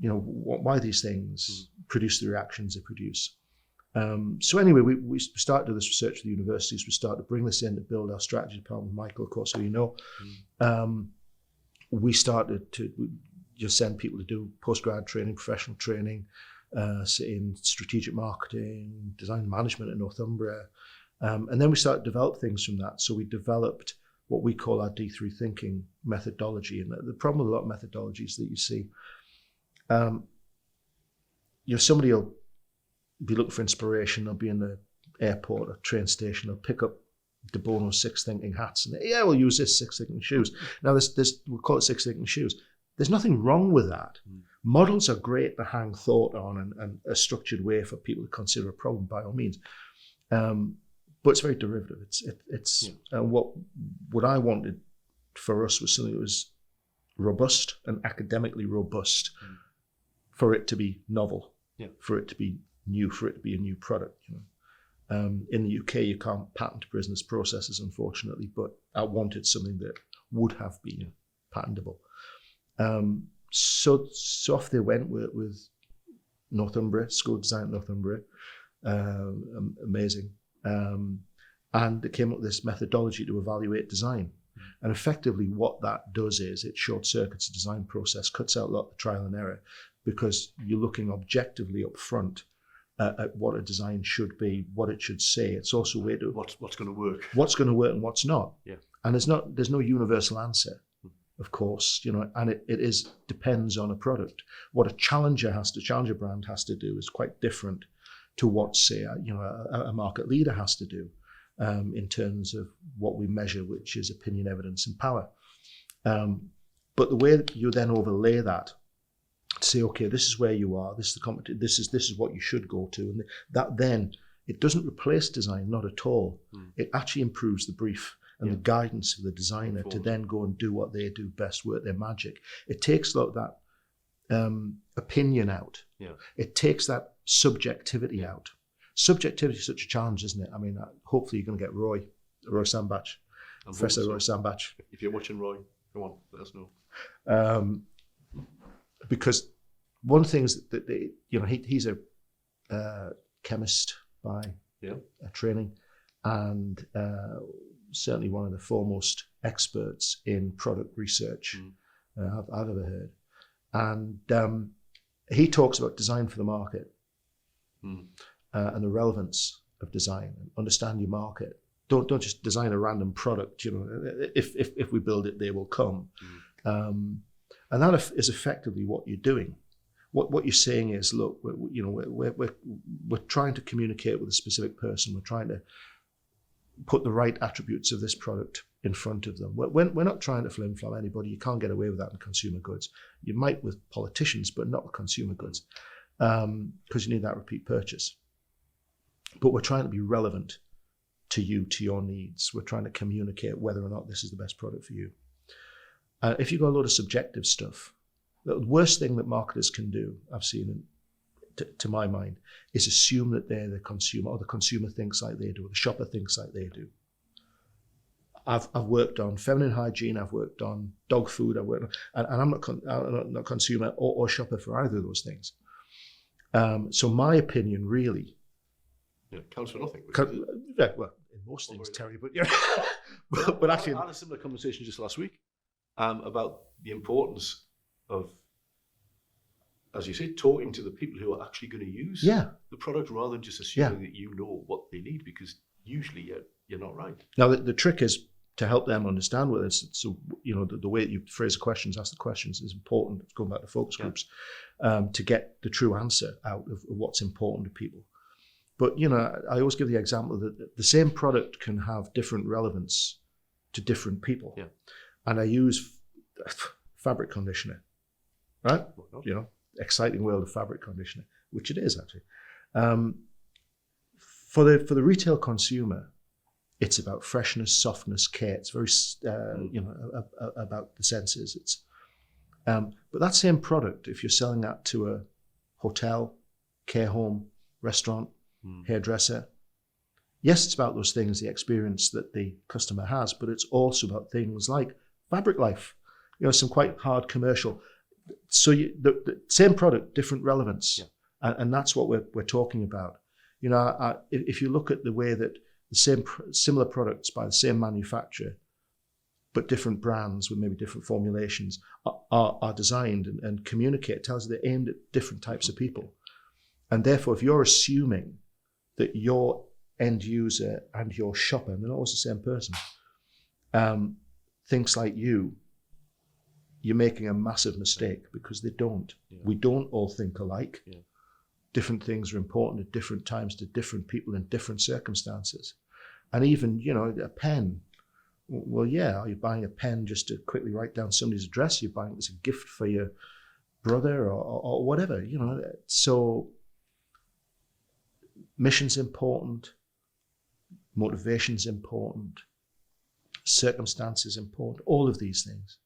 Why these things produce the reactions they produce. So anyway, we started to do this research with the universities. We started to bring this in to build our strategy department. Michael, of course, who we started to just send people to do postgrad training, professional training, in strategic marketing, design management in Northumbria. And then we started to develop things from that. So we developed what we call our D3 thinking methodology. And the problem with a lot of methodologies that you see, somebody will be looking for inspiration, they'll be in the airport or train station, they'll pick up De Bono's Six Thinking hats, and we'll use this Six Thinking shoes. Now, we call it Six Thinking shoes. There's nothing wrong with that. Models are great to hang thought on and a structured way for people to consider a problem, by all means. But it's very derivative. What I wanted for us was something that was robust and academically robust, for it to be novel, for it to be new, for it to be a new product. In the UK, you can't patent business processes, unfortunately, but I wanted something that would have been patentable. So off they went with Northumbria, School of Design at Northumbria, amazing. And they came up with this methodology to evaluate design. And effectively what that does is it short circuits the design process, cuts out a lot of trial and error, because you're looking objectively up front at what a design should be, what it should say. It's also a way to what's going to work, and what's not. And there's no universal answer, of course, and it depends on a product. What a challenger brand has to do is quite different to what, say, a market leader has to do in terms of what we measure, which is opinion, evidence, and power. But the way that you then overlay that, to say, okay, this is where you are, this is the competition, this is what you should go to, and that then it doesn't replace design, not at all. It actually improves the brief and the guidance of the designer to then go and do what they do best, work their magic. It takes that opinion out. It takes that subjectivity out. Subjectivity is such a challenge, isn't it? I mean, hopefully you're going to get Roy Sandbach Professor Roy Sambach. If you're watching, Roy, come on, let us know. Because one thing is that he's a chemist by training, and certainly one of the foremost experts in product research I've ever heard. And he talks about design for the market and the relevance of design. Understand your market. Don't just design a random product. If we build it, they will come. And that is effectively what you're doing. What you're saying is, look, we're trying to communicate with a specific person. We're trying to put the right attributes of this product in front of them. We're not trying to flim-flam anybody. You can't get away with that in consumer goods. You might with politicians, but not with consumer goods, because you need that repeat purchase. But we're trying to be relevant to you, to your needs. We're trying to communicate whether or not this is the best product for you. If you've got a lot of subjective stuff, the worst thing that marketers can do, I've seen, to my mind, is assume that they're the consumer, or the consumer thinks like they do, or the shopper thinks like they do. I've worked on feminine hygiene, I've worked on dog food, and I'm not consumer or shopper for either of those things. So my opinion really counts for nothing. Well, in most things, Terry, but but actually, I had a similar conversation just last week about the importance of, as you say, talking to the people who are actually going to use the product, rather than just assuming that you know what they need, because usually you're not right. Now the trick is to help them understand what it is. So the way that you phrase the questions, ask the questions, is important. It's going back to focus groups to get the true answer out of what's important to people. But I always give the example that the same product can have different relevance to different people. Yeah. And I use fabric conditioner, right? Exciting world of fabric conditioner, which it is actually. For the retail consumer, it's about freshness, softness, care. It's very about the senses. It's but that same product, if you're selling that to a hotel, care home, restaurant, hairdresser, yes, it's about those things, the experience that the customer has, but it's also about things like fabric life. Some quite hard commercial. So the same product, different relevance, and that's what we're talking about. If you look at the way that the similar products by the same manufacturer, but different brands with maybe different formulations are designed and communicate, it tells you they're aimed at different types of people. And therefore, if you're assuming that your end user and your shopper, and they're not always the same person, thinks like you're making a massive mistake, because they don't. Yeah. We don't all think alike. Yeah. Different things are important at different times to different people in different circumstances. And even, a pen. Well, are you buying a pen just to quickly write down somebody's address? You're buying it as a gift for your brother or whatever, So mission's important, motivation's important, circumstances important, all of these things.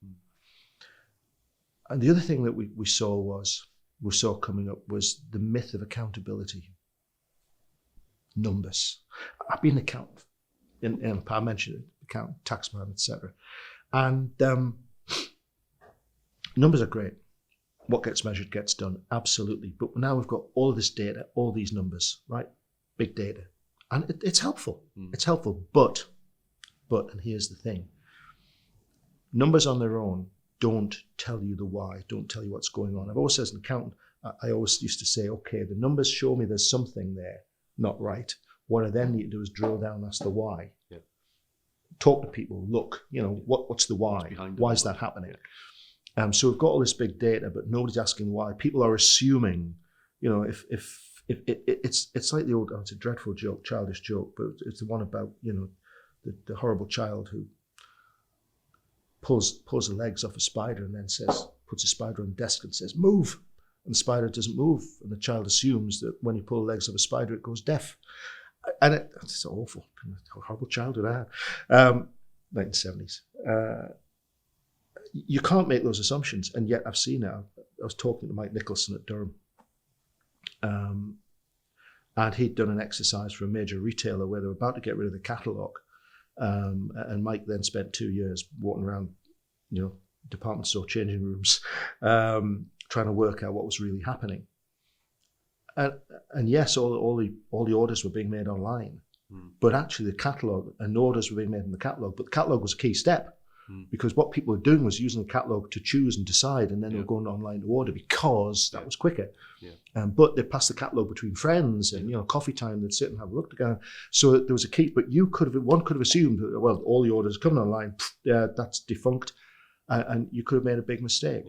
And the other thing that we saw coming up was the myth of accountability. Numbers. I've been an accountant, and I mentioned it, accountant, taxman, etc. And numbers are great. What gets measured gets done, absolutely. But now we've got all this data, all these numbers, right? Big data. And it's helpful. It's helpful, but, and here's the thing. Numbers on their own don't tell you the why, don't tell you what's going on. I've always said as an accountant, I always used to say, okay, the numbers show me there's something there not right. What I then need to do is drill down, that's the why. Yeah. Talk to people, look, what's the why? Why is that happening? Yeah. So we've got all this big data, but nobody's asking why. People are assuming, if it's like the old, it's a dreadful joke, childish joke, but it's the one about, the horrible child who pulls the legs off a spider and then puts a spider on the desk and says, move. And the spider doesn't move. And the child assumes that when you pull the legs of a spider, it goes deaf. And it's awful. Horrible childhood I had. 1970s. You can't make those assumptions. And yet I've seen it. I was talking to Mike Nicholson at Durham. And he'd done an exercise for a major retailer where they were about to get rid of the catalogue. And Mike then spent 2 years walking around, department store changing rooms, trying to work out what was really happening. And yes, all the orders were being made online, but actually the catalogue and orders were being made in the catalogue. But the catalogue was a key step, because what people were doing was using the catalogue to choose and decide, and then they were going online to order because that was quicker. But they passed the catalogue between friends, and coffee time, they'd sit and have a look together. So there was a key. But one could have assumed that, well, all the orders coming online, that's defunct, and you could have made a big mistake.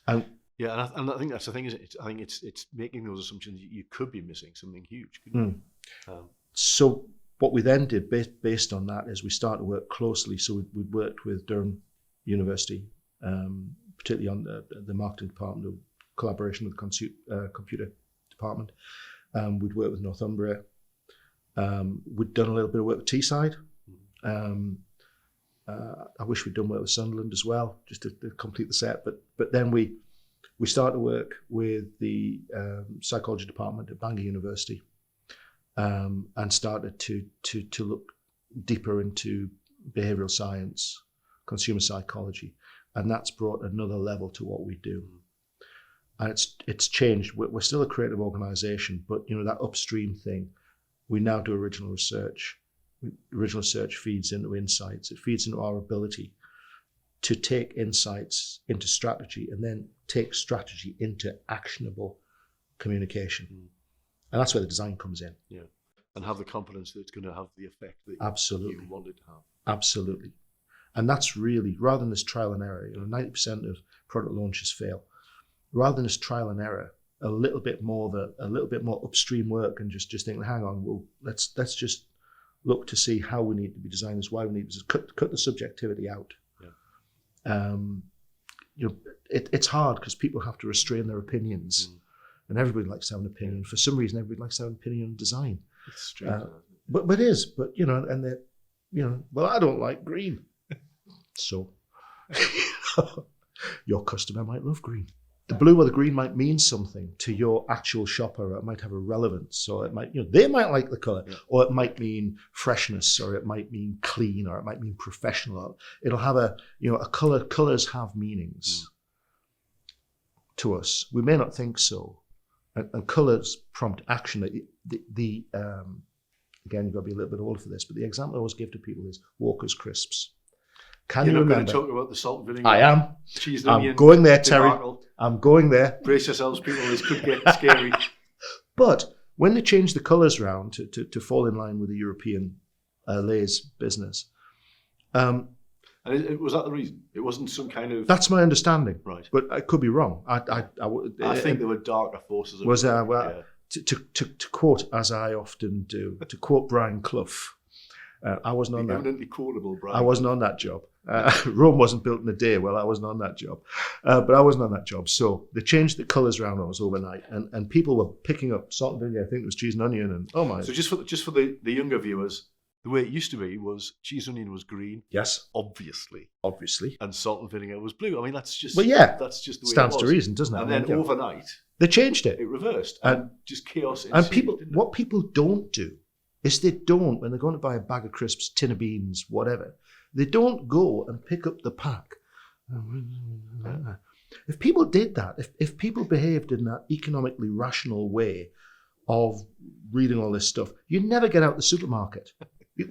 And I think that's the thing, is I think it's making those assumptions you could be missing something huge. Couldn't you? So what we then did based on that is we started to work closely. So we worked with Durham University, particularly on the marketing department, of collaboration with the computer department. We'd worked with Northumbria. We'd done a little bit of work with Teesside. I wish we'd done work with Sunderland as well, just to complete the set. But then we started to work with the psychology department at Bangor University, and started to look deeper into behavioural science, consumer psychology, and that's brought another level to what we do. And it's changed. We're still a creative organisation, but that upstream thing, we now do original research. Original research feeds into insights. It feeds into our ability to take insights into strategy, and then take strategy into actionable communication. And that's where the design comes in. Yeah. And have the confidence that it's going to have the effect that Absolutely. you want it to have. Absolutely. And that's really, rather than this trial and error, 90% of product launches fail. Rather than this trial and error, a little bit more upstream work, and just think, hang on, well, let's just look to see how we need to be designers, why we need to cut the subjectivity out. It's hard because people have to restrain their opinions, and everybody likes to have an opinion. For some reason, everybody likes to have an opinion on design. It's strange. But it is. But and they, well, I don't like green, so your customer might love green. The blue or the green might mean something to your actual shopper. It might have a relevance. So it might, they might like the color, or it might mean freshness, or it might mean clean, or it might mean professional. It'll have a color. Colors have meanings to us. We may not think so, and colors prompt action. Again, you've got to be a little bit older for this, but the example I always give to people is Walker's crisps. Can you remember? You're not going to talk about the salt and vinegar. I am. Cheese and onion. I'm going there, Terry. Debacle. I'm going there. Brace yourselves, people. This could get scary. But when they changed the colours around to fall in line with the European Lay's business, and was that the reason? It wasn't some kind of. That's my understanding, right? But I could be wrong. I think there were darker forces. To quote, as I often do, to quote Brian Clough, I wasn't on that. Eminently quotable, Brian. I wasn't on that job. Rome wasn't built in a day. Well, I wasn't on that job, but I wasn't on that job. So they changed the colours around almost overnight, and people were picking up salt and vinegar. I think it was cheese and onion, and oh my! So just for the younger viewers, the way it used to be was cheese and onion was green. Yes, obviously, and salt and vinegar was blue. I mean, that's just that's just the way stands it was. to reason, doesn't it? And then overnight they changed it. It reversed, and just chaos. And what people don't do is they don't, when they're going to buy a bag of crisps, tin of beans, whatever, they don't go and pick up the pack. If people did that, if people behaved in that economically rational way of reading all this stuff, you'd never get out the supermarket.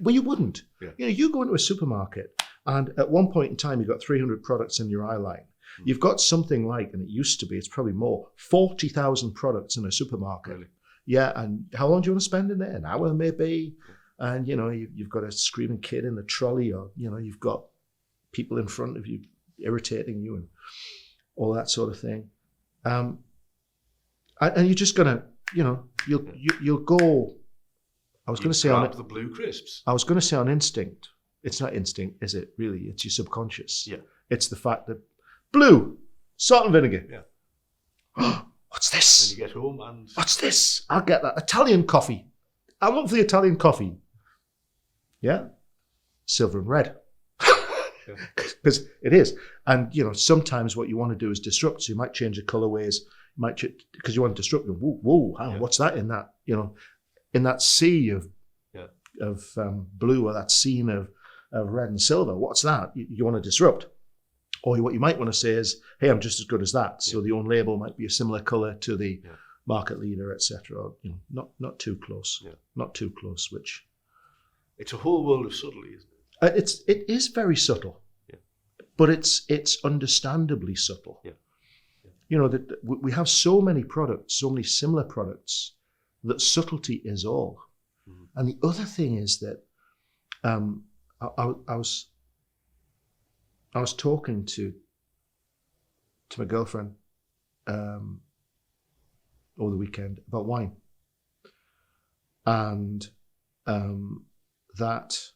Well, you wouldn't. Yeah. You go into a supermarket, and at one point in time, you've got 300 products in your eye line. You've got something like, and it used to be, it's probably more, 40,000 products in a supermarket. Really? Yeah, and how long do you want to spend in there? An hour, maybe. And, you've got a screaming kid in the trolley, or, you've got people in front of you irritating you and all that sort of thing. And you're just going to, you'll go, I was going to say on the blue crisps. I was going to say on instinct. It's not instinct, is it, really? It's your subconscious. Yeah. It's the fact that blue, salt and vinegar. Yeah. What's this? Then you get home and... What's this? I'll get that. Italian coffee. I love the Italian coffee. Yeah. Silver and red. Because it is. And, sometimes what you want to do is disrupt. So you might change the colorways. Because you want to disrupt them. Whoa, hang on, what's that in that, in that sea of blue, or that scene of of red and silver. What's that? You want to disrupt. Or what you might want to say is, hey, I'm just as good as that. So the own label might be a similar color to the market leader, etc. You know, not too close. Yeah. Not too close, which... It's a whole world of subtlety, isn't it? It is very subtle. Yeah. But it's understandably subtle. Yeah. You know, that we have so many products, so many similar products, that subtlety is all. Mm-hmm. And the other thing is that I was talking to my girlfriend over the weekend about wine, and that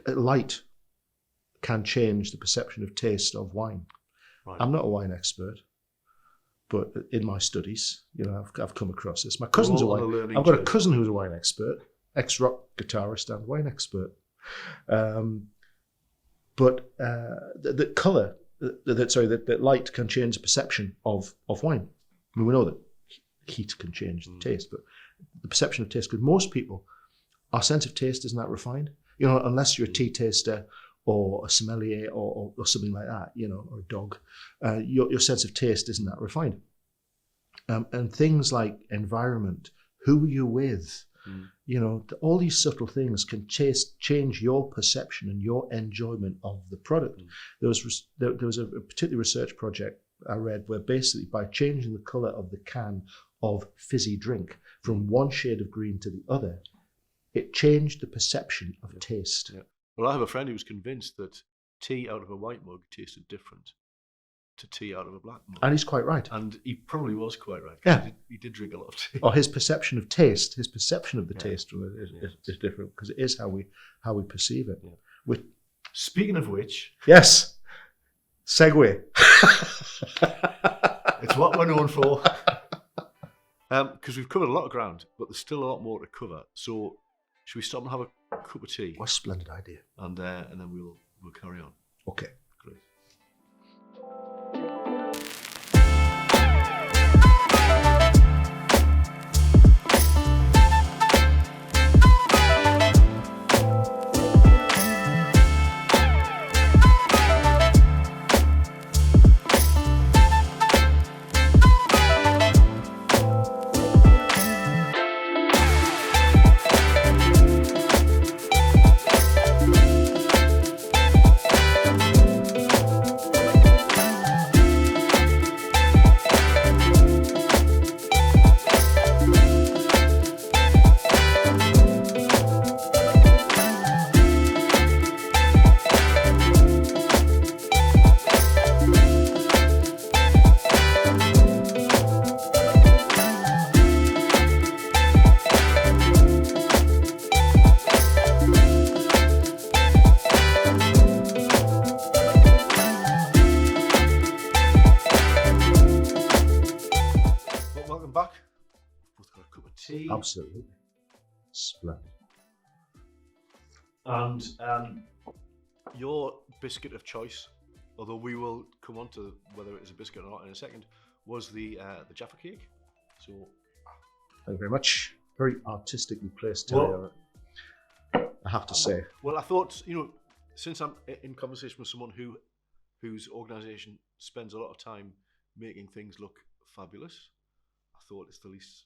light can change the perception of taste of wine. Right. I'm not a wine expert, but in my studies, you know, I've come across this. My cousin's a wine. I've got a cousin who's a wine expert, ex-rock guitarist and wine expert. But the color, that light can change the perception of wine. I mean, we know that heat can change the taste, but the perception of taste, because most people, our sense of taste isn't that refined. You know, unless you're a tea taster or a sommelier or something like that, you know, or a dog, your sense of taste isn't that refined. And things like environment, who are you with, you know, all these subtle things can change your perception and your enjoyment of the product. There was a particular research project I read where basically by changing the color of the can of fizzy drink from one shade of green to the other, it changed the perception of taste. Yeah. Well, I have a friend who was convinced that tea out of a white mug tasted different to tea out of a black mug. And he's quite right. And he probably was quite right. Yeah. He did drink a lot of tea. Or his perception of taste, the taste is different because it is how we perceive it. Yeah. Speaking of which... Yes. Segue. It's what we're known for. Because we've covered a lot of ground, but there's still a lot more to cover. So should we stop and have a cup of tea? What a splendid idea. And then we'll carry on. Okay. Great. Absolutely. Splendid. And your biscuit of choice, although we will come on to whether it is a biscuit or not in a second, was the Jaffa cake. So, thank you very much. Very artistically placed today, I have to say. Well, I thought, you know, since I'm in conversation with someone whose organisation spends a lot of time making things look fabulous, I thought it's the least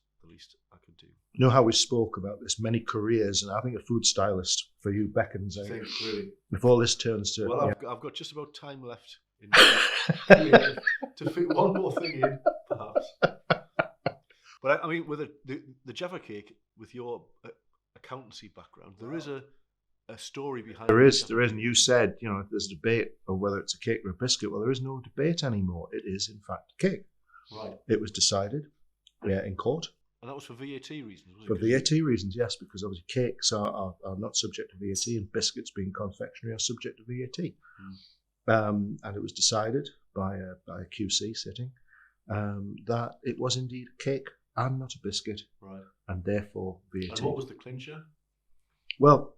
I could do. You know how we spoke about this, many careers, and I think a food stylist for you beckons. I think really. If all this turns to... Well, I've got just about time left to fit one more thing in, perhaps. But I mean, with the Jaffa cake, with your accountancy background, there is a story behind it. There is, and you said, you know, if there's a debate of whether it's a cake or a biscuit, well, there is no debate anymore. It is, in fact, a cake. Right. It was decided in court. And that was for VAT reasons, wasn't it? For VAT reasons, yes, because obviously cakes are not subject to VAT, and biscuits, being confectionery, are subject to VAT. And it was decided by a QC sitting that it was indeed a cake and not a biscuit, right? And therefore VAT. And what was the clincher? Well,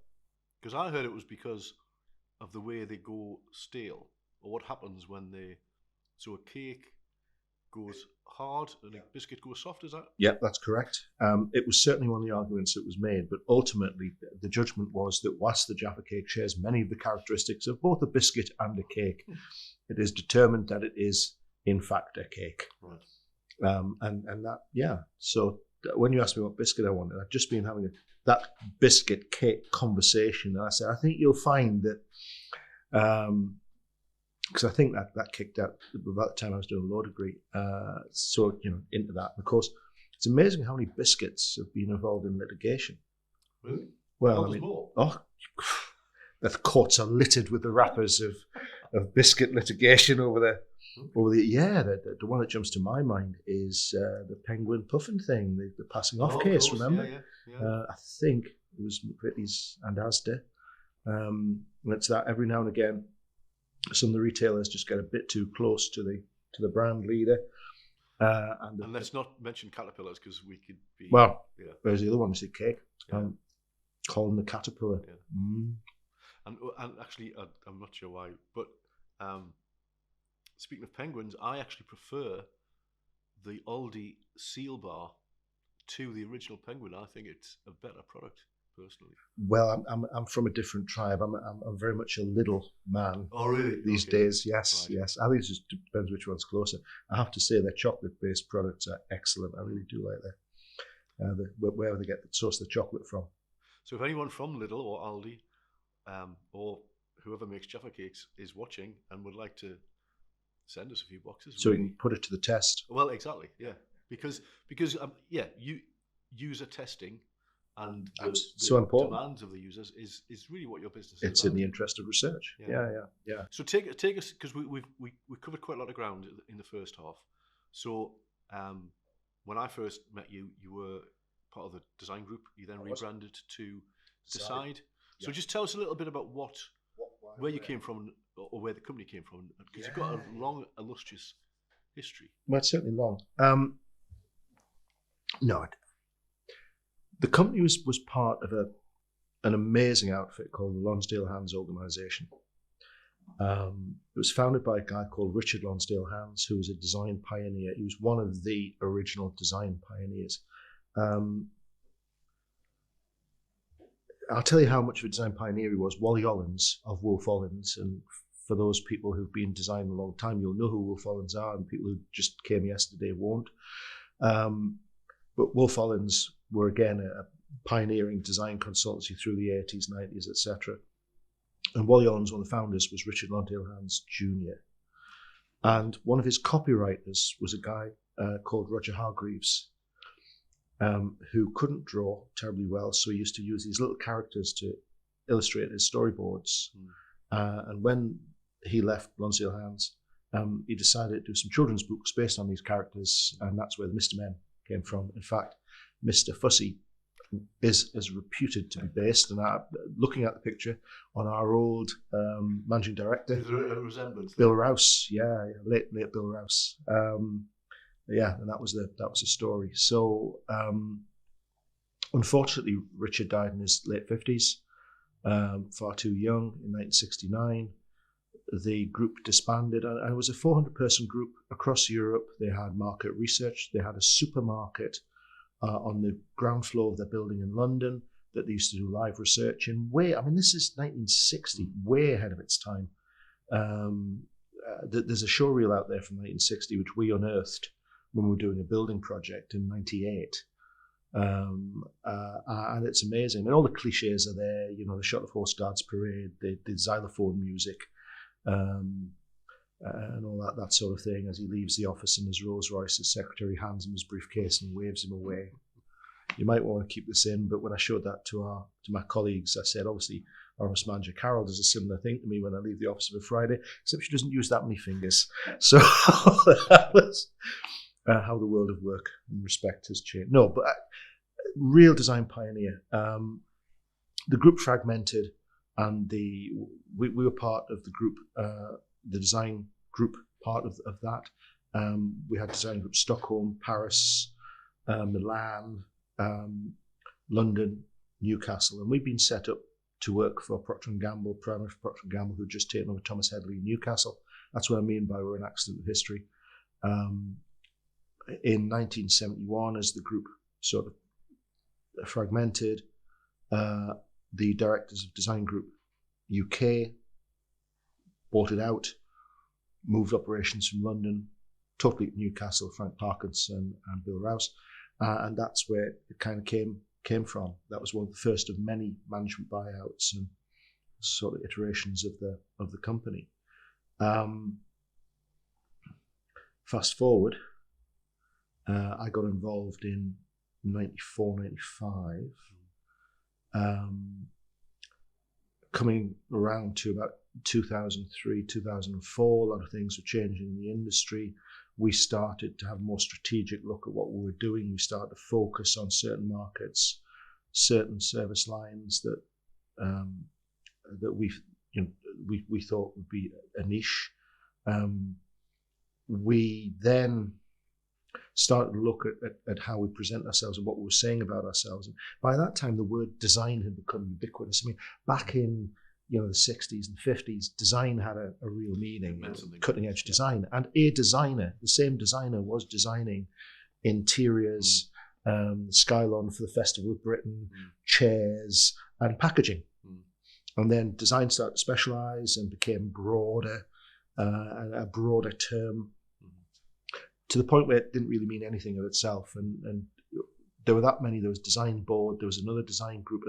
because I heard it was because of the way they go stale, or what happens when so a cake goes hard and a biscuit goes soft. Is that? Yeah, that's correct. It was certainly one of the arguments that was made, but ultimately the judgment was that whilst the Jaffa cake shares many of the characteristics of both a biscuit and a cake, it is determined that it is in fact a cake. Right. And that, yeah. So when you asked me what biscuit I wanted, I'd just been having that biscuit cake conversation. And I said, I think you'll find that, because I think that kicked out about the time I was doing a law degree. So, into that. And of course, it's amazing how many biscuits have been involved in litigation. Really? Well, I mean, more. The courts are littered with the wrappers of biscuit litigation over the one that jumps to my mind is the penguin puffin thing, the passing off case. Course. Remember? Yeah. I think it was McVitie's and Asda. And it's that every now and again, some of the retailers just get a bit too close to the brand leader. And let's not mention caterpillars because we could be. Well, there's the other one. Is the cake? Call them the caterpillar. Yeah. Mm. And actually, I'm not sure why, but speaking of penguins, I actually prefer the Aldi seal bar to the original penguin. I think it's a better product, personally. Well, I'm from a different tribe. I'm very much a Lidl man. Oh, really? These days, yes, Right. yes. I think it just depends which one's closer. I have to say their chocolate-based products are excellent. I really do like that. Wherever they get the source of the chocolate from. So if anyone from Lidl or Aldi, or whoever makes Jaffa cakes is watching and would like to send us a few boxes, so we can put it to the test. Well, exactly, yeah, because user testing and the so important. demands of the users is really what your business is. It's about. in the interest of research. Yeah. So take us, because we covered quite a lot of ground in the first half. So when I first met you, you were part of the design group. You then rebranded to Decide. So just tell us a little bit about where you came from, or where the company came from, because you've got a long, illustrious history. Well, it's certainly long. No, the company was part of an amazing outfit called the Lonsdale Hands Organisation. It was founded by a guy called Richard Lonsdale Hands, who was a design pioneer. He was one of the original design pioneers. I'll tell you how much of a design pioneer he was. Wally Ollins of Wolf Ollins, and for those people who've been in design a long time, you'll know who Wolf Ollins are, and people who just came yesterday won't. But Wolf Ollins were again a pioneering design consultancy through the 80s, 90s, etc. And Wally Ollins, one of the founders, was Richard Lonsdale Hands Jr. And one of his copywriters was a guy called Roger Hargreaves, who couldn't draw terribly well, so he used to use these little characters to illustrate his storyboards. And when he left Lonsdale Hands, he decided to do some children's books based on these characters, and that's where the Mr. Men came from. In fact, Mr. Fussy is reputed to be based, and looking at the picture on our old managing director, Is there a resemblance? Bill Rouse, late Bill Rouse. And that was the story. So, unfortunately, Richard died in his late 50s, far too young, in 1969. The group disbanded, and it was a 400-person group across Europe. They had market research. They had a supermarket on the ground floor of their building in London that they used to do live research in. This is 1960, way ahead of its time. There's a showreel out there from 1960, which we unearthed when we were doing a building project in 98. And it's amazing. And all the cliches are there, the shot of Horse Guards Parade, the xylophone music, and all that sort of thing. As he leaves the office in his Rolls Royce, his secretary hands him his briefcase and waves him away. You might want to keep this in, but when I showed that to my colleagues, I said, obviously, our office manager Carol does a similar thing to me when I leave the office on a Friday, except she doesn't use that many fingers. So that was how the world of work and respect has changed. No, but real design pioneer. The group fragmented, and we were part of the group, the design group part of that. We had design groups Stockholm, Paris, Milan, London, Newcastle, and we've been set up to work for Procter & Gamble, primarily for Procter & Gamble, who'd just taken over Thomas Headley in Newcastle. That's what I mean by we're an accident of history. in 1971, as the group sort of fragmented, the directors of Design Group UK bought it out, moved operations from London, totally to Newcastle, Frank Parkinson and Bill Rouse, and that's where it kind of came from. That was one of the first of many management buyouts and sort of iterations of the company. Fast forward, I got involved in 94, 95. Coming around to about 2003, 2004, a lot of things were changing in the industry. We started to have a more strategic look at what we were doing. We started to focus on certain markets, certain service lines that we thought would be a niche. We then started to look at how we present ourselves and what we were saying about ourselves. And by that time, the word design had become ubiquitous. I mean, back in the 60s and 50s, design had a real meaning, cutting edge design. And a designer, the same designer, was designing interiors, Skylon for the Festival of Britain, chairs, and packaging. And then design started to specialize and became broader, and a broader term, to the point where it didn't really mean anything of itself. And there were that many. There was design board, there was another design group.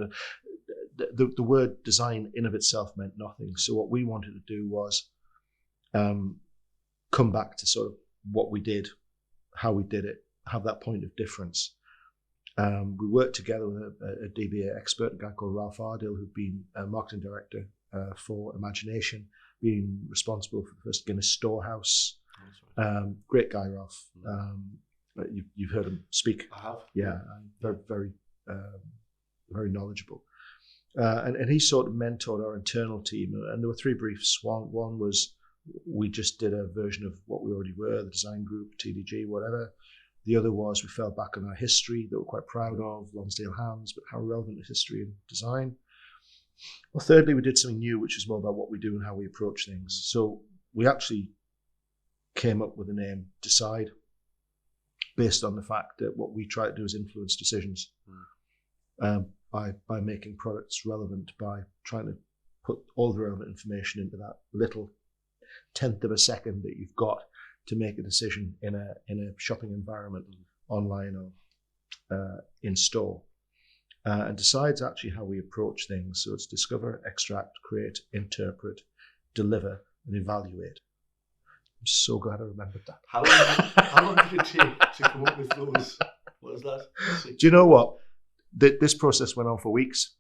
The word design in of itself meant nothing. So what we wanted to do was come back to sort of what we did, how we did it, have that point of difference. We worked together with a DBA expert, a guy called Ralph Ardell, who'd been a marketing director for Imagination, being responsible for the first Guinness Storehouse. Great guy, Ralph. You've heard him speak. I have. Yeah, very, very, very knowledgeable. And he sort of mentored our internal team. And there were three briefs. One was we just did a version of what we already were, the design group, TDG, whatever. The other was we fell back on our history that we're quite proud of, Lonsdale Hands, but how relevant is history and design? Well, thirdly, we did something new, which is more about what we do and how we approach things. So we actually came up with the name Decide, based on the fact that what we try to do is influence decisions by making products relevant, by trying to put all the relevant information into that little tenth of a second that you've got to make a decision in a shopping environment, online or in store. And Decide's actually how we approach things. So it's discover, extract, create, interpret, deliver, and evaluate. I'm so glad I remembered that. How long did it take to come up with those? What is that? Do you know what? This process went on for weeks,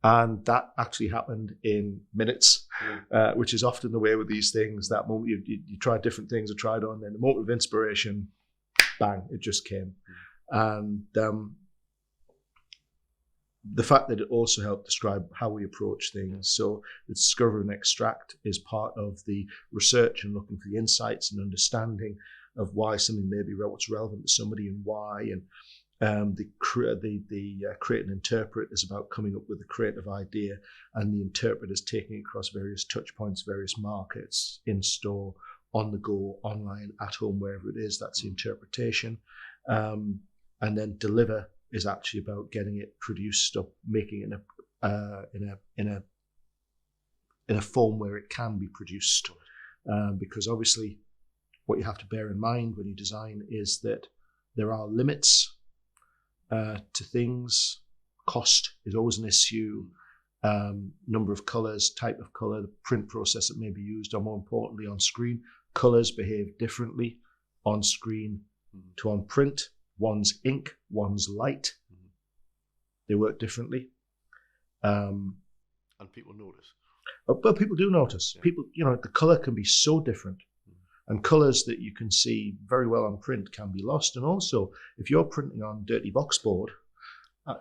and that actually happened in minutes, which is often the way with these things. That moment you try different things, I tried on, then the moment of inspiration, bang, it just came. And the fact that it also helped describe how we approach things. So the discover and extract is part of the research and looking for the insights and understanding of why something may be what's relevant to somebody and why. And the create and interpret is about coming up with a creative idea, and the interpret is taking it across various touch points, various markets, in store, on the go, online, at home, wherever it is. That's the interpretation. And then deliver is actually about getting it produced or making it in a form where it can be produced. Because obviously what you have to bear in mind when you design is that there are limits to things. Cost is always an issue. Number of colors, type of color, the print process that may be used, or more importantly on screen. Colors behave differently on screen to on print. One's ink, one's light. They work differently. And people notice. But people do notice. Yeah. People, the color can be so different. And colors that you can see very well on print can be lost. And also, if you're printing on dirty box board,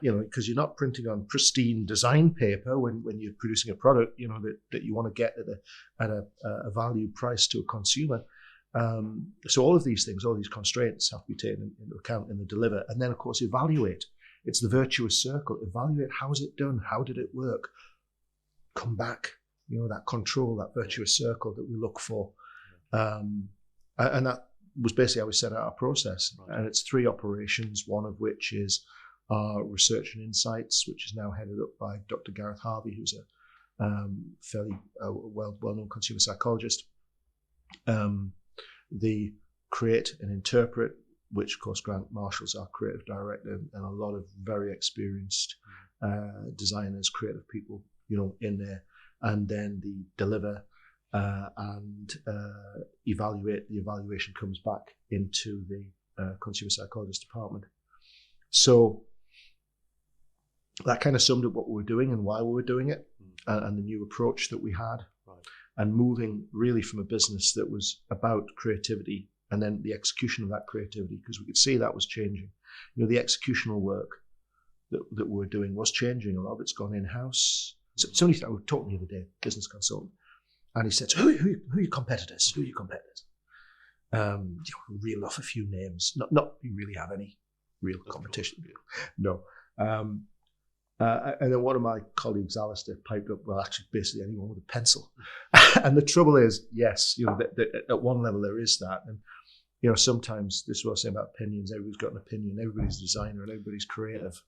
because you're not printing on pristine design paper when you're producing a product, that you want to get at a value price to a consumer. So all of these things, all these constraints have to be taken into account in the deliver. And then, of course, evaluate. It's the virtuous circle. Evaluate, how is it done? How did it work? Come back, that control, that virtuous circle that we look for. And was basically how we set out our process. Right. And it's 3 operations, one of which is our research and insights, which is now headed up by Dr. Gareth Harvey, who's a fairly well-known consumer psychologist. The create and interpret, which of course Grant Marshall's our creative director, and a lot of very experienced designers, creative people, in there. And then the deliver and evaluate. The evaluation comes back into the consumer psychologist department. So that kind of summed up what we were doing and why we were doing it, and the new approach that we had, and moving really from a business that was about creativity and then the execution of that creativity, because we could see that was changing. The executional work that we were doing was changing. A lot of it's gone in-house. Somebody, I was talking the other day, business consultant, and he said, who are your competitors? Who are your competitors? Reel off a few names. Not you really have any real competition. No. And then one of my colleagues, Alistair, piped up, well, actually, basically anyone with a pencil. And the trouble is, yes, at one level there is that. And, sometimes, this is what I was saying about opinions, everybody's got an opinion, everybody's a designer and everybody's creative.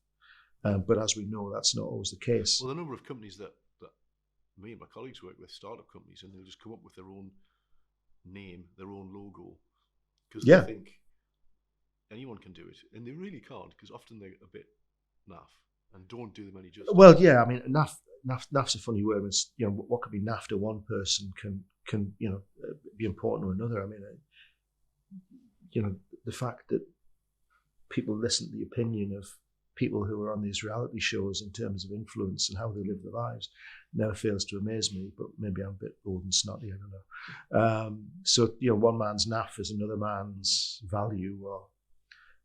But as we know, that's not always the case. Well, the number of companies that me and my colleagues work with, startup companies, and they'll just come up with their own name, their own logo, because they think anyone can do it. And they really can't, because often they're a bit naff and don't do them any justice. Well, yeah, I mean, naff's a funny word. It's, what could be naff to one person can be important to another. I mean, the fact that people listen to the opinion of people who are on these reality shows in terms of influence and how they live their lives never fails to amaze me, but maybe I'm a bit old and snotty, I don't know. So, one man's naff is another man's value, or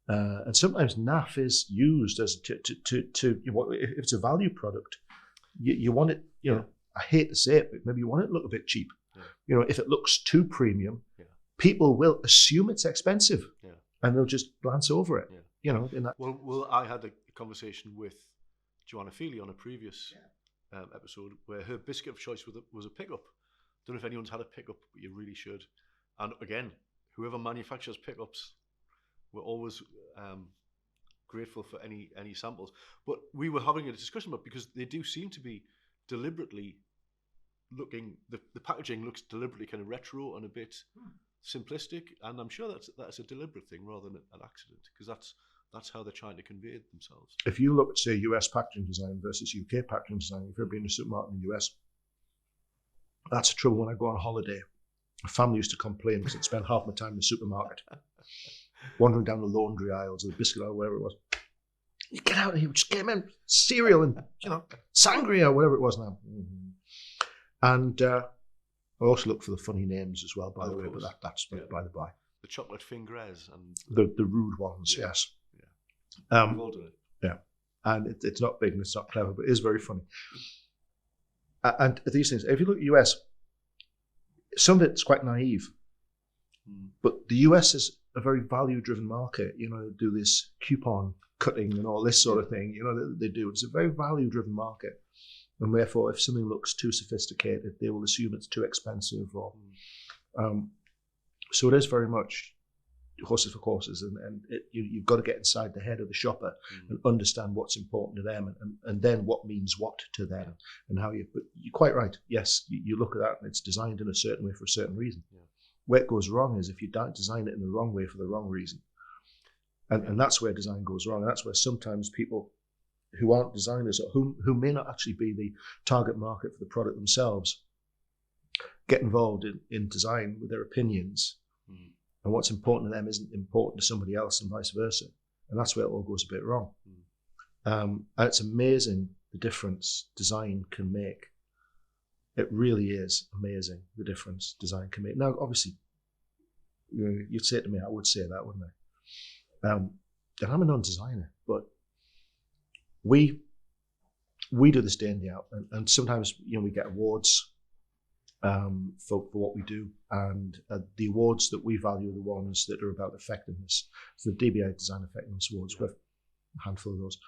and sometimes naff is used as to if it's a value product, you want it, I hate to say it, but maybe you want it to look a bit cheap. Yeah. If it looks too premium, people will assume it's expensive, and they'll just glance over it. Yeah. In that. Well, I had a conversation with Joanna Feely on a previous episode where her biscuit of choice was a pickup. Don't know if anyone's had a pickup, but you really should. And again, whoever manufactures pickups, we're always grateful for any samples. But we were having a discussion about, because they do seem to be deliberately looking, the packaging looks deliberately kind of retro and a bit simplistic, and I'm sure that's a deliberate thing rather than an accident, because that's how they're trying to convey themselves. If you look at, say, US packaging design versus UK packaging design, if you've ever been in a supermarket in the US, that's the trouble. When I go on holiday, my family used to complain because I'd spend half my time in the supermarket wandering down the laundry aisles or the biscuit aisle, wherever it was. You get out of here, just get them in cereal and sangria, whatever it was now. And I also look for the funny names as well, by the way, but that's by the by. The chocolate fingers and the rude ones, yes. Yeah. We've all done it. Yeah. And it's not big and it's not clever, but it is very funny. And these things, if you look at the US, some of it's quite naive. But the US is a very value-driven market. They do this coupon cutting and all this sort of thing. They do. It's a very value-driven market. And therefore, if something looks too sophisticated, they will assume it's too expensive. Or so it is very much horses for courses, and you've got to get inside the head of the shopper and understand what's important to them, and then what means what to them, and how you. But you're quite right. Yes, you look at that, and it's designed in a certain way for a certain reason. Yeah. Where it goes wrong is if you design it in the wrong way for the wrong reason, and that's where design goes wrong. And that's where sometimes people who aren't designers, or who may not actually be the target market for the product themselves, get involved in design with their opinions. And what's important to them isn't important to somebody else, and vice versa. And that's where it all goes a bit wrong. And it's amazing the difference design can make. It really is amazing the difference design can make. Now, obviously, you'd say it to me, I would say that, wouldn't I? And I'm a non-designer, but we do this day in, day out, and sometimes we get awards for what we do, and the awards that we value are the ones that are about effectiveness. So the DBI Design Effectiveness Awards, we have a handful of those,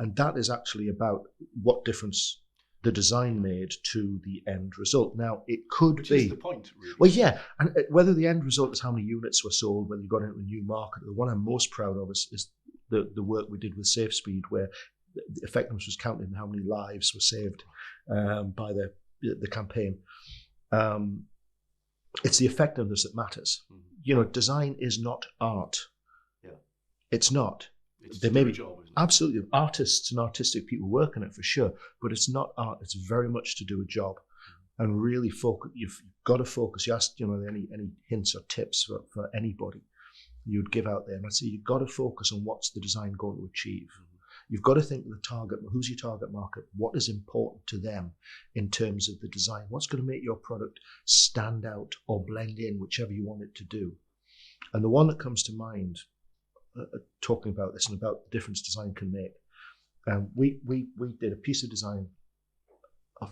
and that is actually about what difference the design made to the end result. Now, it could Which be is the point, really. well, yeah, and whether the end result is how many units were sold, whether you got into a new market. The one I'm most proud of is the work we did with SafeSpeed, where the effectiveness was counted in how many lives were saved by the campaign. It's the effectiveness that matters. Mm-hmm. Design is not art. Yeah, it's not. it's There still may a be job, isn't it? absolutely artists and artistic people work on it for sure, but it's not art. It's very much to do a job, and really focus. You've got to focus. You asked, any hints or tips for anybody you'd give out there, and I'd say you've got to focus on what's the design going to achieve. You've got to think of the target. Who's your target market? What is important to them in terms of the design? What's going to make your product stand out or blend in, whichever you want it to do? And the one that comes to mind, talking about this and about the difference design can make, we did a piece of design.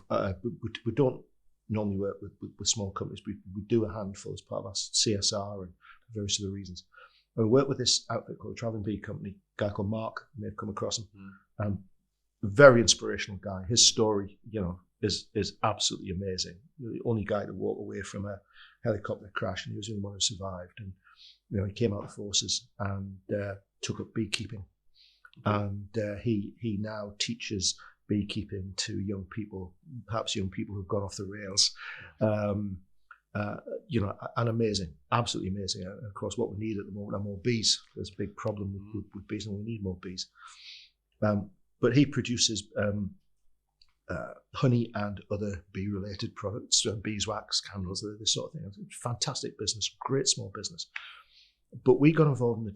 We don't normally work with small companies. We do a handful as part of our CSR and various other reasons. We worked with this outfit called the Traveling Bee Company, a guy called Mark. You may have come across him. Very inspirational guy. His story, is absolutely amazing. The only guy to walk away from a helicopter crash, and he was the only one who survived. And he came out of the forces and took up beekeeping. And he now teaches beekeeping to young people, perhaps young people who've gone off the rails. And amazing, absolutely amazing. And of course, what we need at the moment are more bees. There's a big problem with bees, and we need more bees. But he produces honey and other bee-related products, beeswax, candles, this sort of thing. It's a fantastic business, great small business. But we got involved in the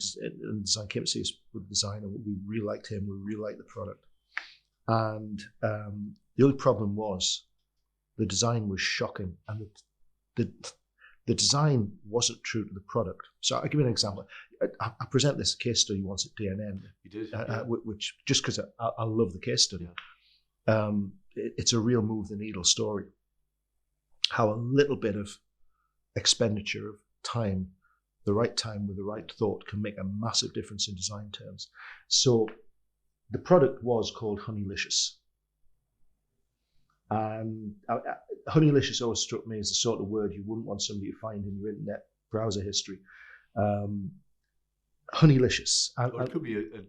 design, came to see us with the designer. We really liked him, we really liked the product. And the only problem was the design was shocking, and the design wasn't true to the product. So I'll give you an example. I present this case study once at DNN. You did, which just because I love the case study. Yeah. It's a real move the needle story. How a little bit of expenditure of time, the right time with the right thought, can make a massive difference in design terms. So the product was called Honeylicious. And Honeylicious always struck me as the sort of word you wouldn't want somebody to find in your internet browser history. Honeylicious. Or it could be a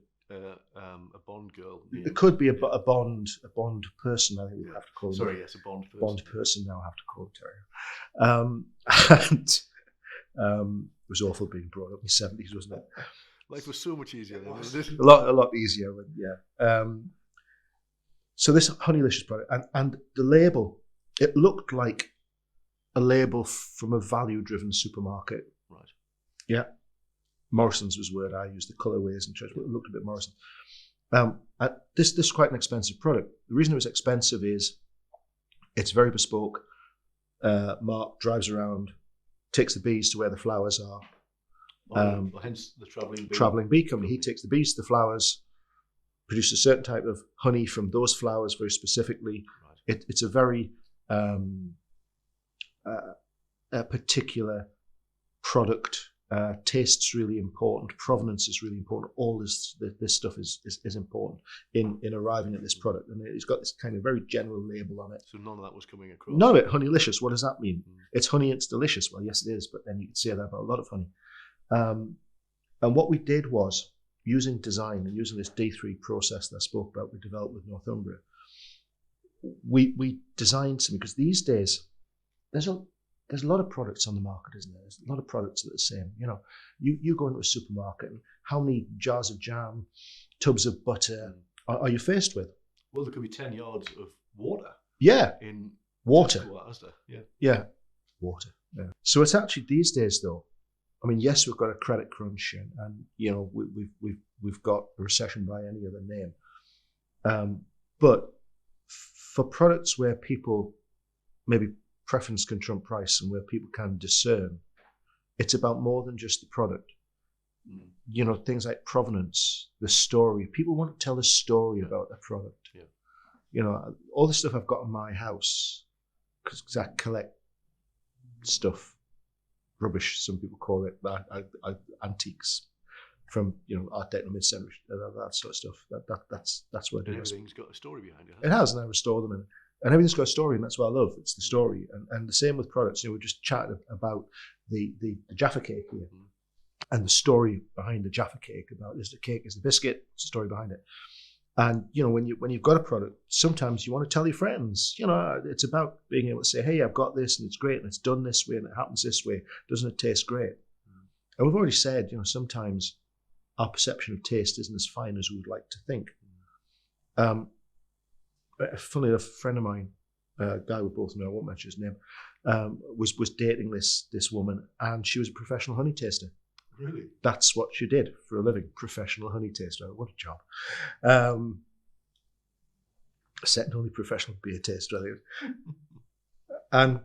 Bond girl. Yeah. It could be a Bond person, I think we have to call it. Sorry, yes, a Bond person. Bond person now I have to call it, Terry. It was awful being brought up in the 70s, wasn't it? Life was so much easier then, wasn't it? A lot easier, yeah. So this Honeylicious product, and the label, it looked like a label from a value-driven supermarket. Right. Yeah. Morrison's was the word I used, the colourways and it looked a bit Morrison. This is quite an expensive product. The reason it was expensive is it's very bespoke. Mark drives around, takes the bees to where the flowers are. Hence the Traveling Bee Company. He takes the bees to the flowers, produces a certain type of honey from those flowers very specifically. Right. It's a very a particular product. Taste's really important. Provenance is really important. All this stuff is important in arriving at this product. And it's got this kind of very general label on it. So none of that was coming across. None of it. Honeylicious. What does that mean? It's honey. It's delicious. Well, yes, it is. But then you can say that about a lot of honey. And what we did was, using design and using this D3 process that I spoke about, we developed with Northumbria. We designed something, because these days there's a lot of products on the market, isn't there? There's a lot of products that are the same. You go into a supermarket, and how many jars of jam, tubs of butter are you faced with? Well, there could be 10 yards of water. Yeah. In water. Yeah. Yeah. Water. Yeah. So it's actually these days, though. I mean, yes, we've got a credit crunch, and we've got a recession by any other name. But for products where people maybe preference can trump price, and where people can discern, it's about more than just the product. Things like provenance, the story. People want to tell a story about their product. Yeah. All the stuff I've got in my house, because I collect stuff, rubbish, some people call it, antiques from Art Deco, mid-century, that sort of stuff. That's what I do. Everything's got a story behind it. It has, and I restore them, And everything's got a story, and that's what I love. It's the story. And the same with products. We're just chatting about the Jaffa cake here, and the story behind the Jaffa cake. About is the cake, is the biscuit, it's the story behind it. And when you've got a product, sometimes you want to tell your friends. It's about being able to say, "Hey, I've got this, and it's great, and it's done this way, and it happens this way. Doesn't it taste great?" And we've already said, sometimes our perception of taste isn't as fine as we would like to think. Funnily enough, a friend of mine, a guy we both know, I won't mention his name, was dating this woman, and she was a professional honey taster. Really? That's what she did for a living, professional honey taster. What a job. Second only professional beer taster, I think. And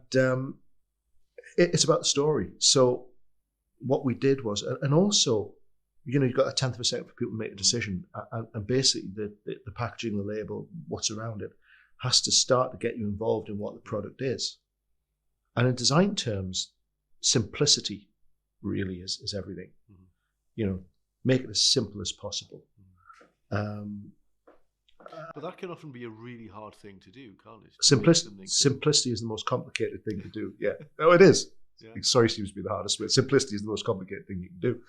it's about the story. So what we did was, and also, you've got a 10th of a second for people to make a decision, and basically the packaging, the label, what's around it, has to start to get you involved in what the product is. And in design terms, simplicity really is everything. Make it as simple as possible. But that can often be a really hard thing to do, can't it? Simplicity is the most complicated thing to do. Yeah, no, it is. Yeah. Sorry seems to be the hardest, but simplicity is the most complicated thing you can do.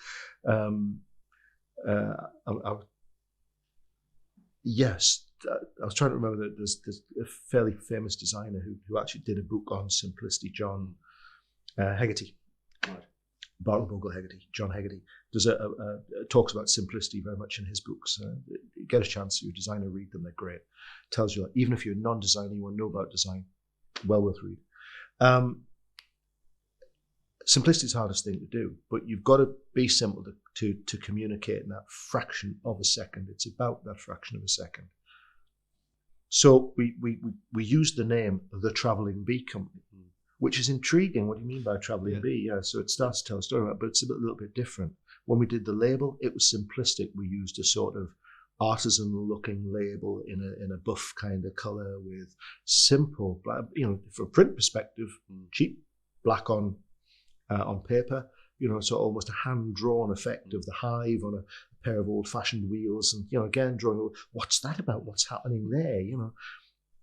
Yes, I was trying to remember that there's a fairly famous designer who actually did a book on simplicity, John Hegarty. Right. Barton Bogle Hegarty, John Hegarty, talks about simplicity very much in his books. Get a chance to, you're a designer, read them, they're great. Tells you, even if you're a non-designer, you want to know about design, well worth read. Simplicity is the hardest thing to do, but you've got to be simple to communicate in that fraction of a second. It's about that fraction of a second. So we used the name The Travelling Bee Company, which is intriguing. What do you mean by travelling bee? Yeah, so it starts to tell a story about it, but it's a little bit different. When we did the label, it was simplistic. We used a sort of artisan-looking label in a buff kind of colour with simple, from a print perspective, cheap, black on paper. So almost a hand-drawn effect of the hive on a pair of old-fashioned wheels, and again drawing. What's that about? What's happening there?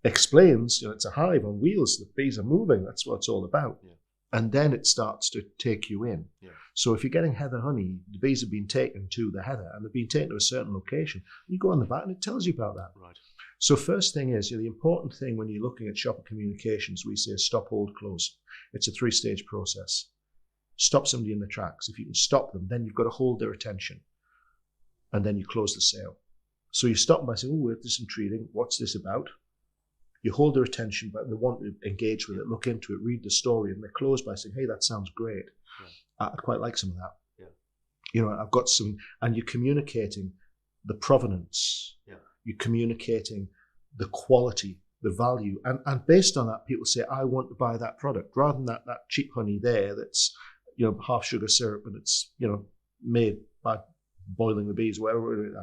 Explains, it's a hive on wheels, the bees are moving, that's what it's all about. Yeah. And then it starts to take you in. Yeah. So if you're getting heather honey, the bees have been taken to the heather, and they've been taken to a certain location. You go on the back and it tells you about that. Right. So first thing is, the important thing when you're looking at shopper communications, we say stop, hold, close. It's a 3-stage process. Stop somebody in their tracks. If you can stop them, then you've got to hold their attention, and then you close the sale. So you stop them by saying, "Oh, this is intriguing. What's this about?" You hold their attention, but they want to engage with it, look into it, read the story, and they close by saying, "Hey, that sounds great. Yeah. I'd quite like some of that." Yeah. I've got some, and you're communicating the provenance. Yeah. You're communicating the quality, the value, and based on that, people say, "I want to buy that product," rather than that cheap honey there that's half sugar syrup and it's made by boiling the bees, whatever. I'm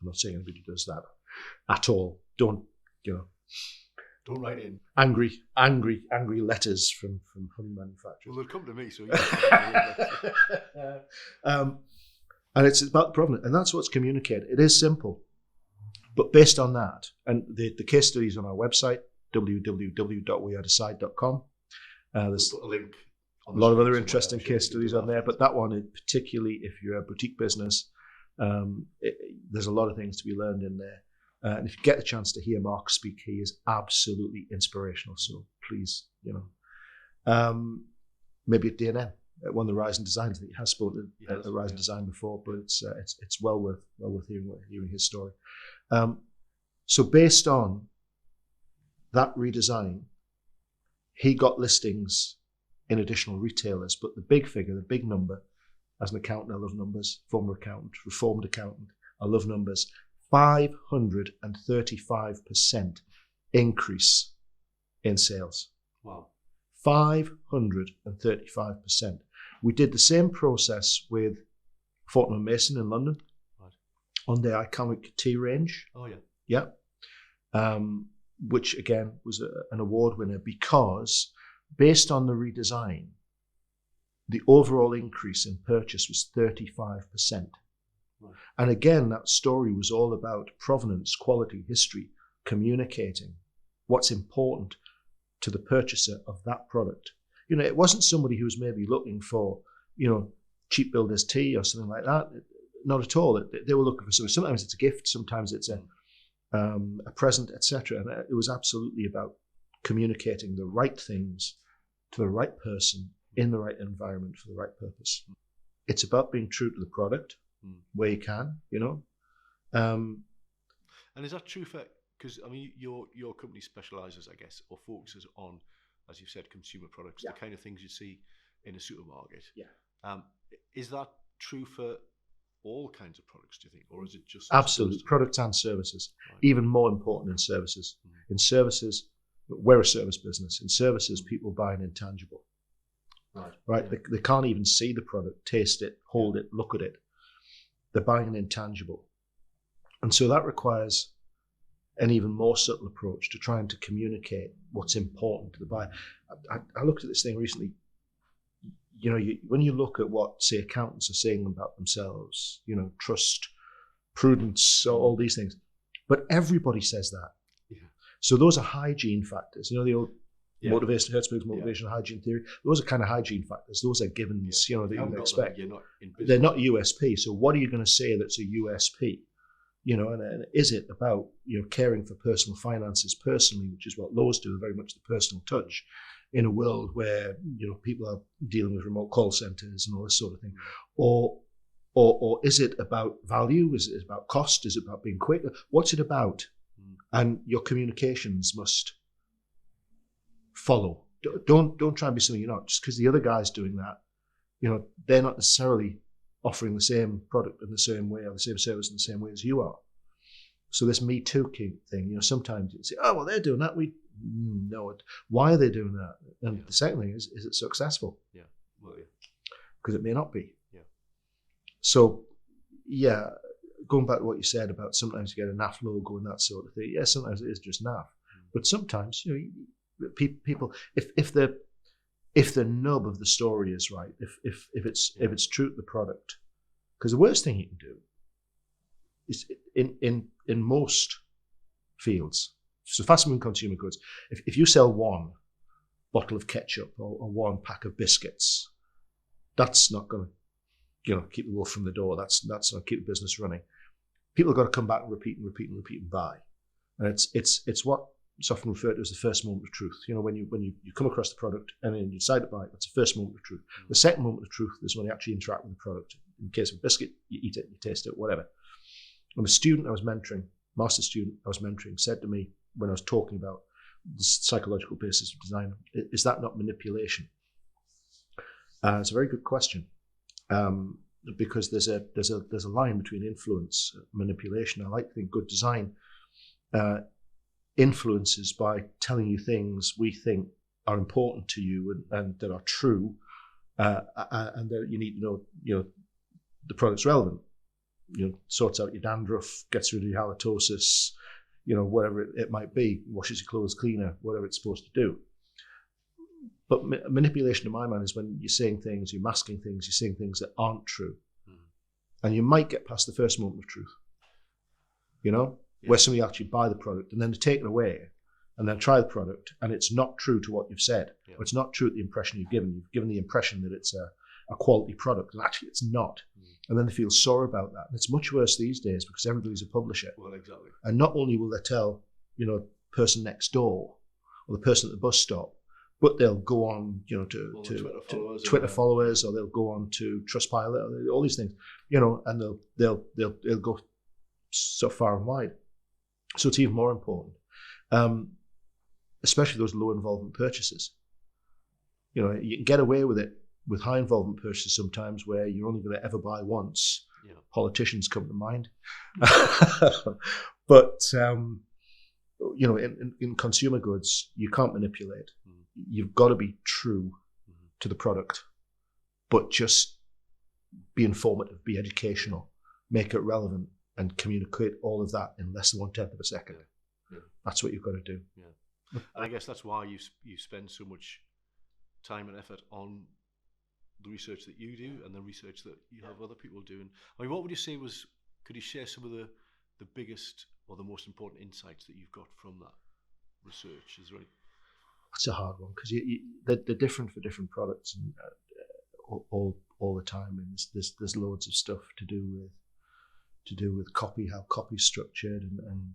not saying anybody does that at all. Don't write in angry letters from honey manufacturers. Well, they'll come to me, so and it's about the provenance, and that's what's communicated. It is simple, but based on that, and the case studies on our website, www.wearedecide.com. There's we'll put a link. A lot of other interesting case studies on there, but that one, particularly if you're a boutique business, there's a lot of things to be learned in there. And if you get a chance to hear Mark speak, he is absolutely inspirational. So please, maybe at DNN, at one of the Rising Designs. I think he has spoken at Rising Design before, but it's well worth hearing his story. So based on that redesign, he got listings in additional retailers, but the big figure, the big number, as an accountant, I love numbers, former accountant, reformed accountant, I love numbers, 535% increase in sales. Wow. 535%. We did the same process with Fortnum & Mason in London, right, on their iconic tea range. Oh, yeah. Yeah. Which, again, was an award winner because based on the redesign, the overall increase in purchase was 35%. Right. And again, that story was all about provenance, quality, history, communicating. what's important to the purchaser of that product. You know, it wasn't somebody who was maybe looking for, you know, cheap builder's tea or something like that. Not at all. They were looking for something. Sometimes it's a gift, sometimes it's a present, etc. And it was absolutely about communicating the right things to the right person in the right environment for the right purpose. It's about being true to the product where you can, you know. And is that true for, because I mean, your company specialises, I guess, or focuses on, as you've said, consumer products, the kind of things you see in a supermarket. Yeah. Is that true for all kinds of products, do you think, or is it just absolutely products and services? Right. Even more important in services. In services, we're a service business. In services, people buy an intangible. Right. Yeah. They can't even see the product, taste it, hold it, look at it. They're buying an intangible, and so that requires an even more subtle approach to trying to communicate what's important to the buyer. I looked at this thing recently. You know, when you look at what, say, accountants are saying about themselves, you know, trust, prudence, all these things, but everybody says that. Yeah. So those are hygiene factors. You know, the old motivation, Hertzberg's motivational hygiene theory. Those are kind of hygiene factors. Those are givens, you know, that you would expect. They're not USP. So what are you going to say that's a USP? You know, and is it about, you know, caring for personal finances personally, which is what laws do, very much the personal touch, in a world where, you know, people are dealing with remote call centers and all this sort of thing, or is it about value? Is it about cost? Is it about being quick? What's it about? And your communications must follow. Don't try and be something you're not. Just because the other guy's doing that, you know, they're not necessarily offering the same product in the same way or the same service in the same way as you are. So this Me Too thing, you know, sometimes you say, oh, well, they're doing that. We know it. Why are they doing that? And the second thing is it successful? Yeah. Well, yeah. Because it may not be. Yeah. So, yeah, going back to what you said about sometimes you get a NAF logo and that sort of thing. Yeah, sometimes it is just NAF. But sometimes, you know, people, if the nub of the story is right, if it's true to the product, because the worst thing you can do is in most fields, so fast-moving consumer goods, if you sell one bottle of ketchup or one pack of biscuits, that's not going to, you know, keep the wolf from the door. That's not keep the business running. People have got to come back and repeat and buy, and it's what it's often referred to as the first moment of truth. You know, when you come across the product and then you decide to buy it, that's the first moment of truth. The second moment of truth is when you actually interact with the product. In case of a biscuit, you eat it, you taste it, whatever. And a student I was mentoring, master's student I was mentoring, said to me when I was talking about the psychological basis of design, is that not manipulation? It's a very good question, because there's a line between influence and manipulation. I like to think good design influences by telling you things we think are important to you and that are true, and that you need to know, you know, the product's relevant. You know, sorts out your dandruff, gets rid of your halitosis, you know, whatever it might be, washes your clothes cleaner, whatever it's supposed to do. But manipulation, in my mind, is when you're saying things, you're masking things, you're saying things that aren't true. And you might get past the first moment of truth, you know, where somebody actually buy the product and then they take it away and then try the product and it's not true to what you've said. Or it's not true to the impression you've given. You've given the impression that it's a quality product and actually it's not. And then they feel sore about that. And it's much worse these days because everybody's a publisher. Well, exactly. And not only will they tell, you know, the person next door or the person at the bus stop, but they'll go on, you know, to Twitter followers, or they'll go on to Trustpilot, all these things, you know, and they'll go so far and wide. So it's even more important, especially those low involvement purchases. You know, you can get away with it with high involvement purchases sometimes where you're only going to ever buy once. Yeah. Politicians come to mind. But, you know, in consumer goods, you can't manipulate. You've got to be true to the product, but just be informative, be educational, make it relevant, and communicate all of that in less than 1/10 of a second. Yeah. That's what you've got to do. Yeah. And I guess that's why you spend so much time and effort on the research that you do and the research that you have other people doing. I mean, what would you say could you share some of the biggest or the most important insights that you've got from that? research? Is there any? It's a hard one because they're different for different products and all the time. And there's loads of stuff to do with copy, how copy's structured, and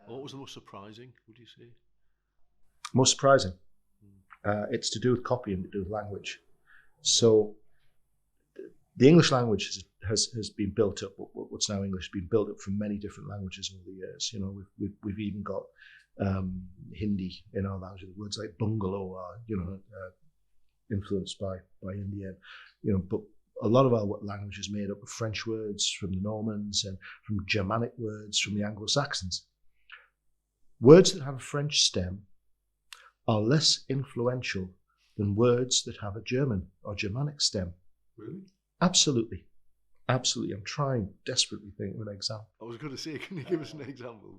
What was the most surprising, would you say? most surprising. It's to do with copy and to do with language. So the English language has been built up. What's now English has been built up from many different languages over the years. You know, we've even got Hindi in our language. Words like bungalow are influenced by Indian. You know, but a lot of our language is made up of French words from the Normans and from Germanic words from the Anglo-Saxons. Words that have a French stem are less influential than words that have a German or Germanic stem. Really? Absolutely. Absolutely. I'm trying desperately to think of an example. I was going to say, can you give us an example?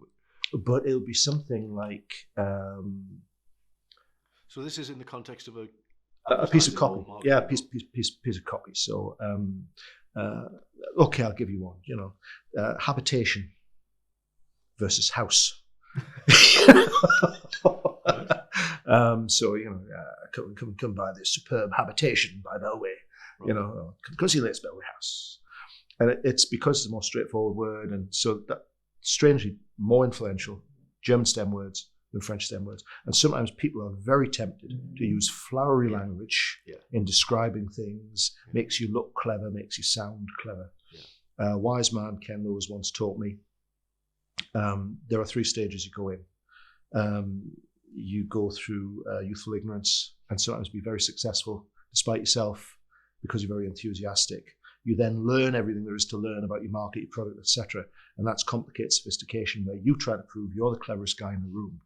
But it'll be something like... so this is in the context of a piece of copy. Yeah, a piece of copy. So, okay, I'll give you one. You know, habitation versus house. So, you know, come by this superb habitation by Bellway. Right. You know, come see this Bellway house. And it's because it's a more straightforward word, and so that strangely more influential German stem words than French stem words. And sometimes people are very tempted to use flowery language in describing things. Makes you look clever, makes you sound clever. Wise man Ken Lewis once taught me there are 3 stages you go in. You go through youthful ignorance and sometimes be very successful despite yourself because you're very enthusiastic. You then learn everything there is to learn about your market, your product, etc. And that's complicated sophistication where you try to prove you're the cleverest guy in the room.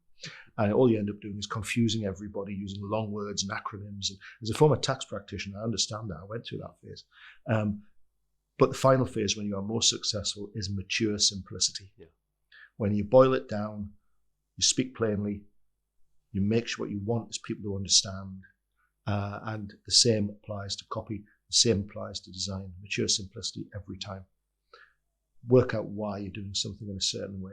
And all you end up doing is confusing everybody using long words and acronyms. And as a former tax practitioner, I understand that. I went through that phase. But the final phase, when you are most successful, is mature simplicity. Yeah. When you boil it down, you speak plainly, you make sure what you want is people to understand. And the same applies to copy, the same applies to design. Mature simplicity every time. Work out why you're doing something in a certain way.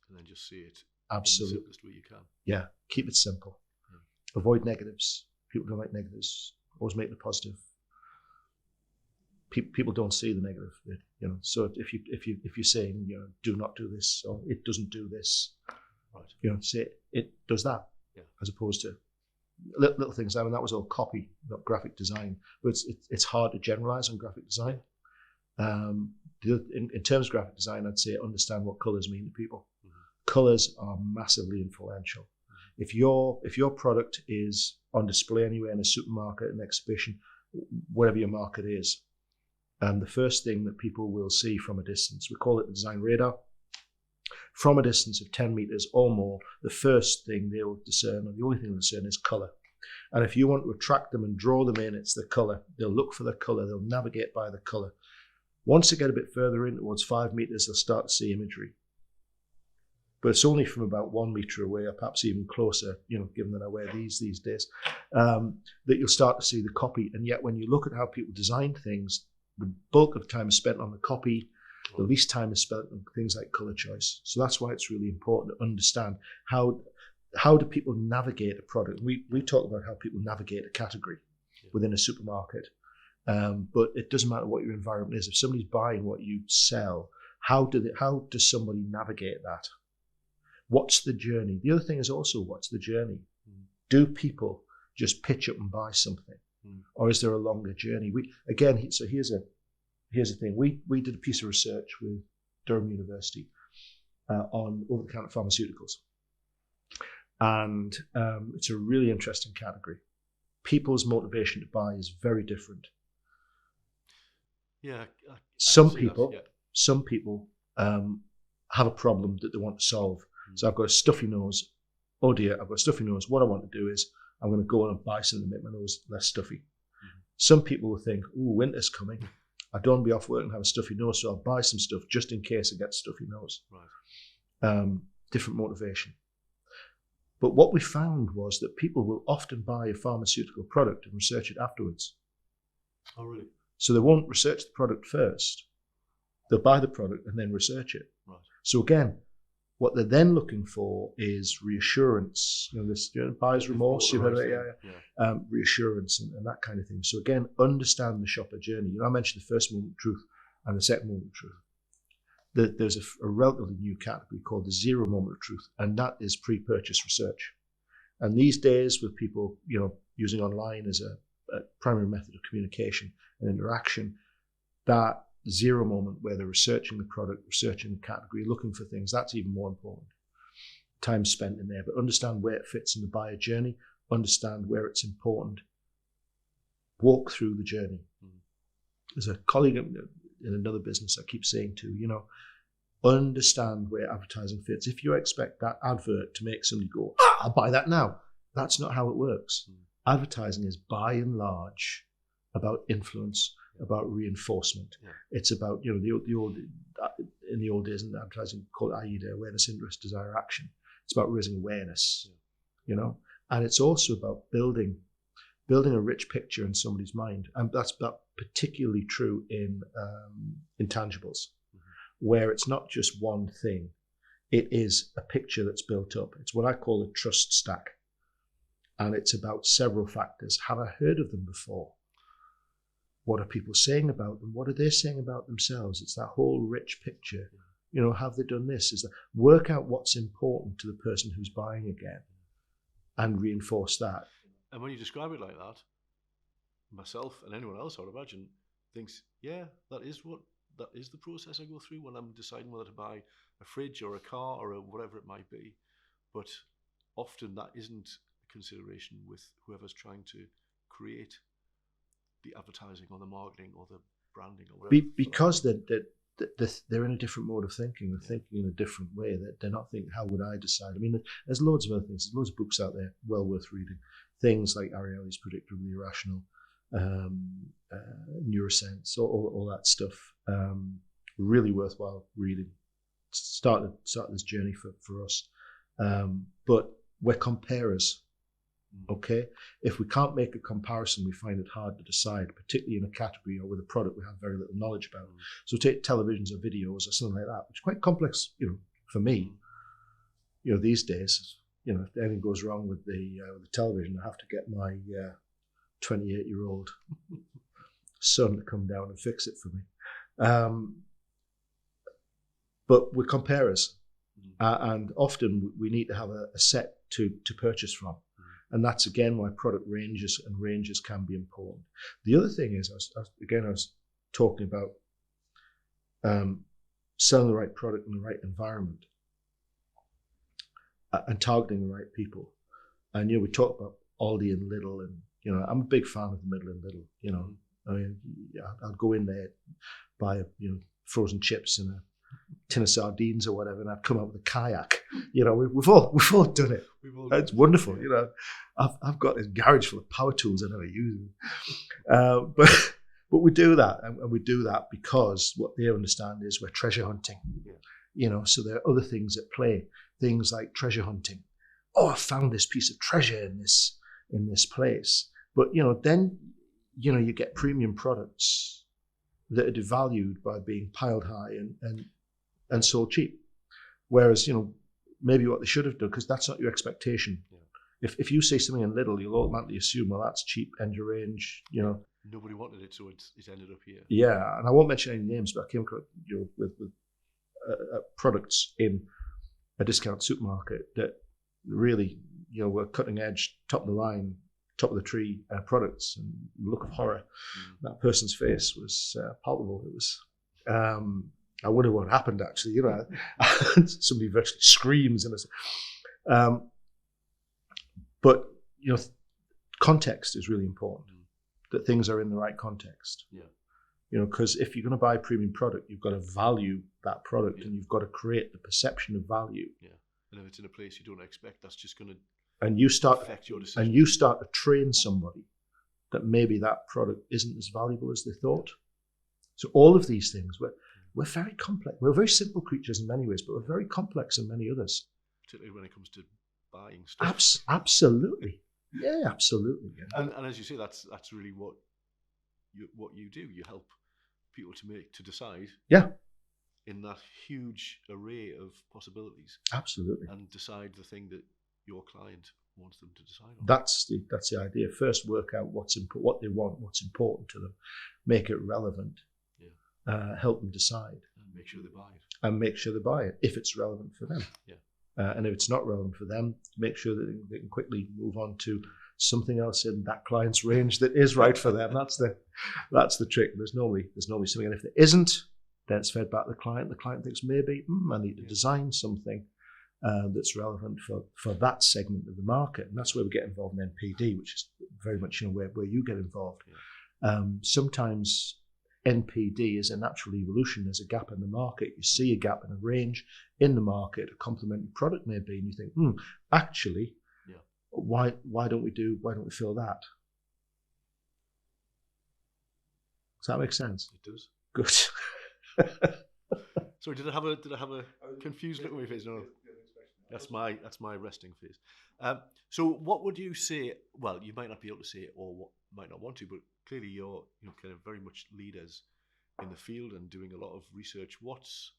And then just see it. Absolutely. In the simplest way you can. Yeah, keep it simple. Yeah. Avoid negatives. People don't like negatives. Always make it positive. People don't see the negative, you know. So if you're saying, you know, do not do this or it doesn't do this, right? You know, say it does that, as opposed to little things. I mean, that was all copy, not graphic design. But it's hard to generalize on graphic design. In terms of graphic design, I'd say understand what colors mean to people. Colors are massively influential. If your product is on display anywhere in a supermarket, an exhibition, whatever your market is, the first thing that people will see from a distance, we call it the design radar. From a distance of 10 meters or more, the first thing they will discern, or the only thing they'll discern, is color. And if you want to attract them and draw them in, it's the color. They'll look for the color. They'll navigate by the color. Once they get a bit further in, towards 5 meters, they'll start to see imagery. But it's only from about 1 meter away, or perhaps even closer, you know, given that I wear these days, that you'll start to see the copy. And yet when you look at how people design things, the bulk of time is spent on the copy. The least time is spent on things like color choice. So that's why it's really important to understand how do people navigate a product. We talk about how people navigate a category within a supermarket, but it doesn't matter what your environment is. If somebody's buying what you sell, how does somebody navigate that? What's the journey? The other thing is also, what's the journey? Do people just pitch up and buy something, or is there a longer journey? So here's the thing. We did a piece of research with Durham University on over-the-counter pharmaceuticals, and it's a really interesting category. People's motivation to buy is very different. Yeah. Some people have a problem that they want to solve. So I've got a stuffy nose. Oh dear, I've got a stuffy nose. What I want to do is I'm going to go and buy something to make my nose less stuffy. Some people will think, "Ooh, winter's coming. I don't want to be off work and have a stuffy nose, so I'll buy some stuff just in case I get a stuffy nose." Right. Different motivation. But what we found was that people will often buy a pharmaceutical product and research it afterwards. Oh, really? So they won't research the product first. They'll buy the product and then research it. Right. So again, What they're then looking for is reassurance. This buyer's remorse. You've heard of it, yeah. Reassurance and that kind of thing. So again, understand the shopper journey. I mentioned the first moment of truth and the second moment of truth. There's a relatively new category called the zero moment of truth, and that is pre-purchase research. And these days, with people using online as a primary method of communication and interaction, that zero moment where they're researching the product, researching the category, looking for things, that's even more important. Time spent in there, but understand where it fits in the buyer journey, understand where it's important, walk through the journey. There's a colleague in another business I keep saying to, understand where advertising fits. If you expect that advert to make somebody go, I'll buy that now, that's not how it works. Advertising is by and large about influence, about reinforcement. It's about, in the old days in advertising called AIDA, awareness, interest, desire, action. It's about raising awareness, and it's also about building a rich picture in somebody's mind. And that's particularly true in intangibles, where it's not just one thing. It is a picture that's built up. It's what I call a trust stack. And it's about several factors. Have I heard of them before? What are people saying about them? What are they saying about themselves? It's that whole rich picture. Have they done this? Is that work out what's important to the person who's buying again and reinforce that. And when you describe it like that, myself and anyone else, I would imagine, thinks, yeah, that is the process I go through when I'm deciding whether to buy a fridge or a car or whatever it might be. But often that isn't a consideration with whoever's trying to create the advertising or the marketing or the branding or whatever. Because they're in a different mode of thinking. They're thinking in a different way. They're not thinking, how would I decide? I mean, there's loads of other things. There's loads of books out there well worth reading. Things like Ariely's Predictably Irrational, Neurosense, all that stuff. Really worthwhile reading. Start this journey for us. But we're comparers. Okay, if we can't make a comparison, we find it hard to decide, particularly in a category or with a product we have very little knowledge about. So take televisions or videos or something like that, which is quite complex, for me. These days, if anything goes wrong with the television, I have to get my 28-year-old son to come down and fix it for me. But we're comparers, and often we need to have a set to purchase from. And that's, again, why product ranges can be important. The other thing is, I was talking about selling the right product in the right environment and targeting the right people. And, we talk about Aldi and Lidl, and, I'm a big fan of the Middle and Lidl, I mean, I'll go in there, buy, frozen chips and a tin of sardines or whatever, and I'd come out with a kayak. We've all done it. It's wonderful. I've got this garage full of power tools I never use, but we do that, and we do that because what they understand is we're treasure hunting. So there are other things at play, things like treasure hunting. Oh, I found this piece of treasure in this place. But then you get premium products that are devalued by being piled high and sold cheap. Whereas, maybe what they should have done, because that's not your expectation. If you say something in Lidl, you'll automatically assume, well, that's cheap, end of range, Nobody wanted it, so it ended up here. Yeah, and I won't mention any names, but I came across with products in a discount supermarket that really, were cutting edge, top of the line, top of the tree products, and look of horror. That person's face was palpable. It was, I wonder what happened actually. Somebody virtually screams, and but context is really important. That things are in the right context. Because if you're going to buy a premium product, you've got to value that product, and you've got to create the perception of value. And if it's in a place you don't expect, that's just going to affect your decision. And you start to train somebody that maybe that product isn't as valuable as they thought. So all of these things, we're very complex. We're very simple creatures in many ways, but we're very complex in many others. Particularly when it comes to buying stuff. Absolutely. Yeah, absolutely. Yeah. And as you say, that's really what you do. You help people to decide. Yeah. in that huge array of possibilities Absolutely. and decide the thing that your client wants them to decide on. That's the idea. First, work out what they want, what's important to them, make it relevant, help them decide, and make sure they buy it. And make sure they buy it if it's relevant for them. Yeah. And if it's not relevant for them, make sure that they can quickly move on to something else in that client's range that is right for them. That's the trick. There's normally something, and if there isn't, then it's fed back to the client. The client thinks maybe I need to design something that's relevant for that segment of the market, and that's where we get involved in NPD, which is very much where you get involved. Yeah. Sometimes NPD is a natural evolution. There's a gap in the market. You see a gap in a range in the market, a complementary product maybe, and you think, actually, why don't we fill that? Does that make sense? It does. Good. So did I have a confused look on my face? No. That's my resting face. So what would you say? Well, you might not be able to say it, or might not want to, but clearly you're kind of very much leaders in the field and doing a lot of research. What's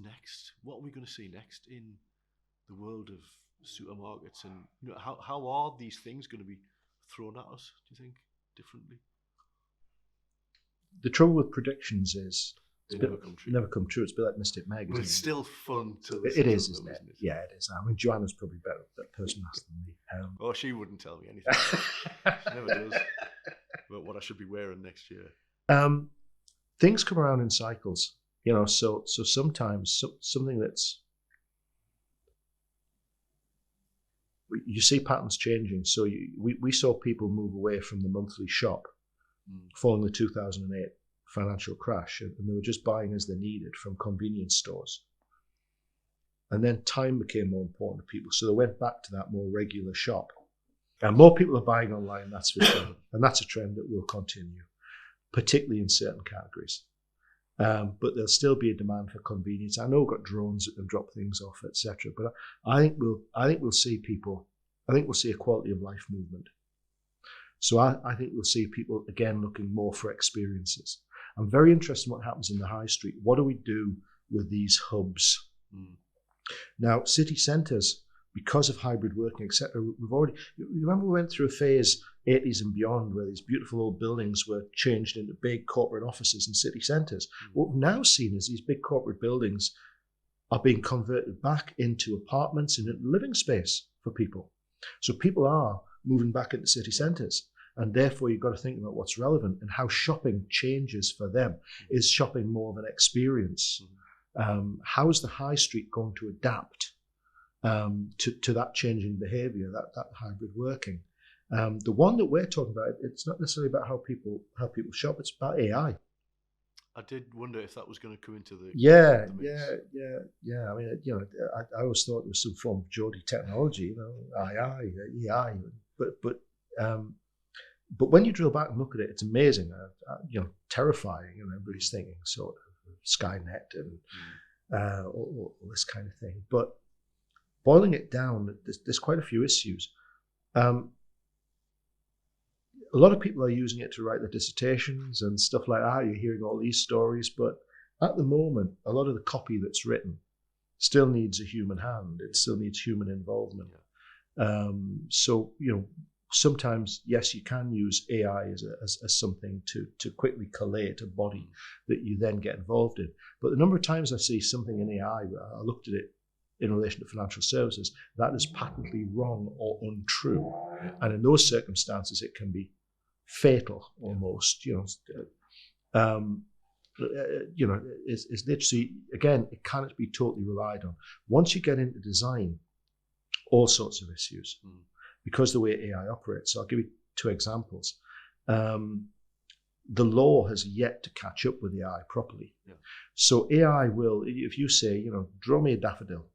next? What are we going to see next in the world of supermarkets, and how are these things going to be thrown at us? Do you think differently? The trouble with predictions is they never come true. Never come true. It's a bit like Mystic Meg. But it's still fun to listen to. It is, isn't it? Yeah, it is. I mean, Joanna's probably better that person than me. Oh, she wouldn't tell me anything. She never does. About what I should be wearing next year. Things come around in cycles, So sometimes something that's you see patterns changing. So we saw people move away from the monthly shop following the 2008 financial crash, and they were just buying as they needed from convenience stores. And then time became more important to people, so they went back to that more regular shop. And more people are buying online, that's for sure. And that's a trend that will continue, particularly in certain categories. But there'll still be a demand for convenience. I know we've got drones that can drop things off, etc. But I think we'll see a quality of life movement. So I think we'll see people again looking more for experiences. I'm very interested in what happens in the high street. What do we do with these hubs? Now, city centres, because of hybrid working, etc., remember we went through a phase, 80s and beyond, where these beautiful old buildings were changed into big corporate offices and city centres. What we've now seen is these big corporate buildings are being converted back into apartments and into living space for people. So people are moving back into city centres, and therefore you've got to think about what's relevant and how shopping changes for them. Is shopping more of an experience? How is the high street going to adapt to that changing behaviour, that hybrid working? The one that we're talking about, it's not necessarily about how people shop. It's about AI. I did wonder if that was going to come into the yeah. I mean, I always thought it was some form of Geordie technology, AI, but when you drill back and look at it, it's amazing, terrifying. Everybody's thinking sort of Skynet and all this kind of thing. But boiling it down, there's quite a few issues. A lot of people are using it to write their dissertations and stuff like that. You're hearing all these stories, but at the moment, a lot of the copy that's written still needs a human hand. It still needs human involvement. So, sometimes, yes, you can use AI as something to quickly collate a body that you then get involved in. But the number of times I see something in AI, I looked at it in relation to financial services, that is patently wrong or untrue. And in those circumstances, it can be fatal almost. It's literally, again, it cannot be totally relied on. Once you get into design, all sorts of issues, because the way AI operates. So I'll give you two examples. The law has yet to catch up with AI properly. So AI will, if you say, draw me a daffodil,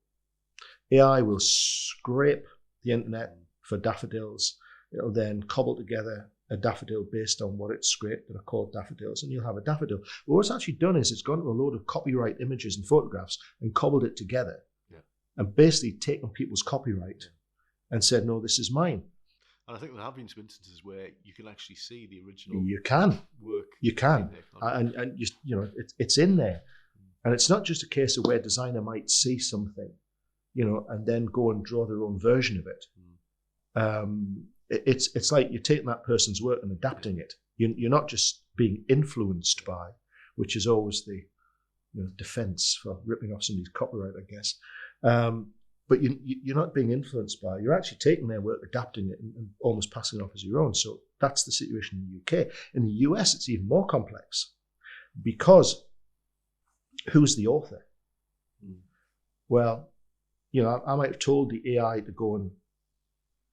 AI will scrape the internet for daffodils. It'll then cobble together a daffodil based on what it's scraped that are called daffodils, and you'll have a daffodil. But what it's actually done is it's gone to a load of copyright images and photographs and cobbled it together, and basically taken people's copyright and said, no, this is mine. And I think there have been some instances where you can actually see the original You can. work. You can. And it's in there. And it's not just a case of where a designer might see something, and then go and draw their own version of it. It's like you're taking that person's work and adapting it. You're not just being influenced by, which is always the defense for ripping off somebody's copyright, I guess. But you're not being influenced by. You're actually taking their work, adapting it, and almost passing it off as your own. So that's the situation in the UK. In the US, it's even more complex, because who's the author? Well, I might have told the AI to go and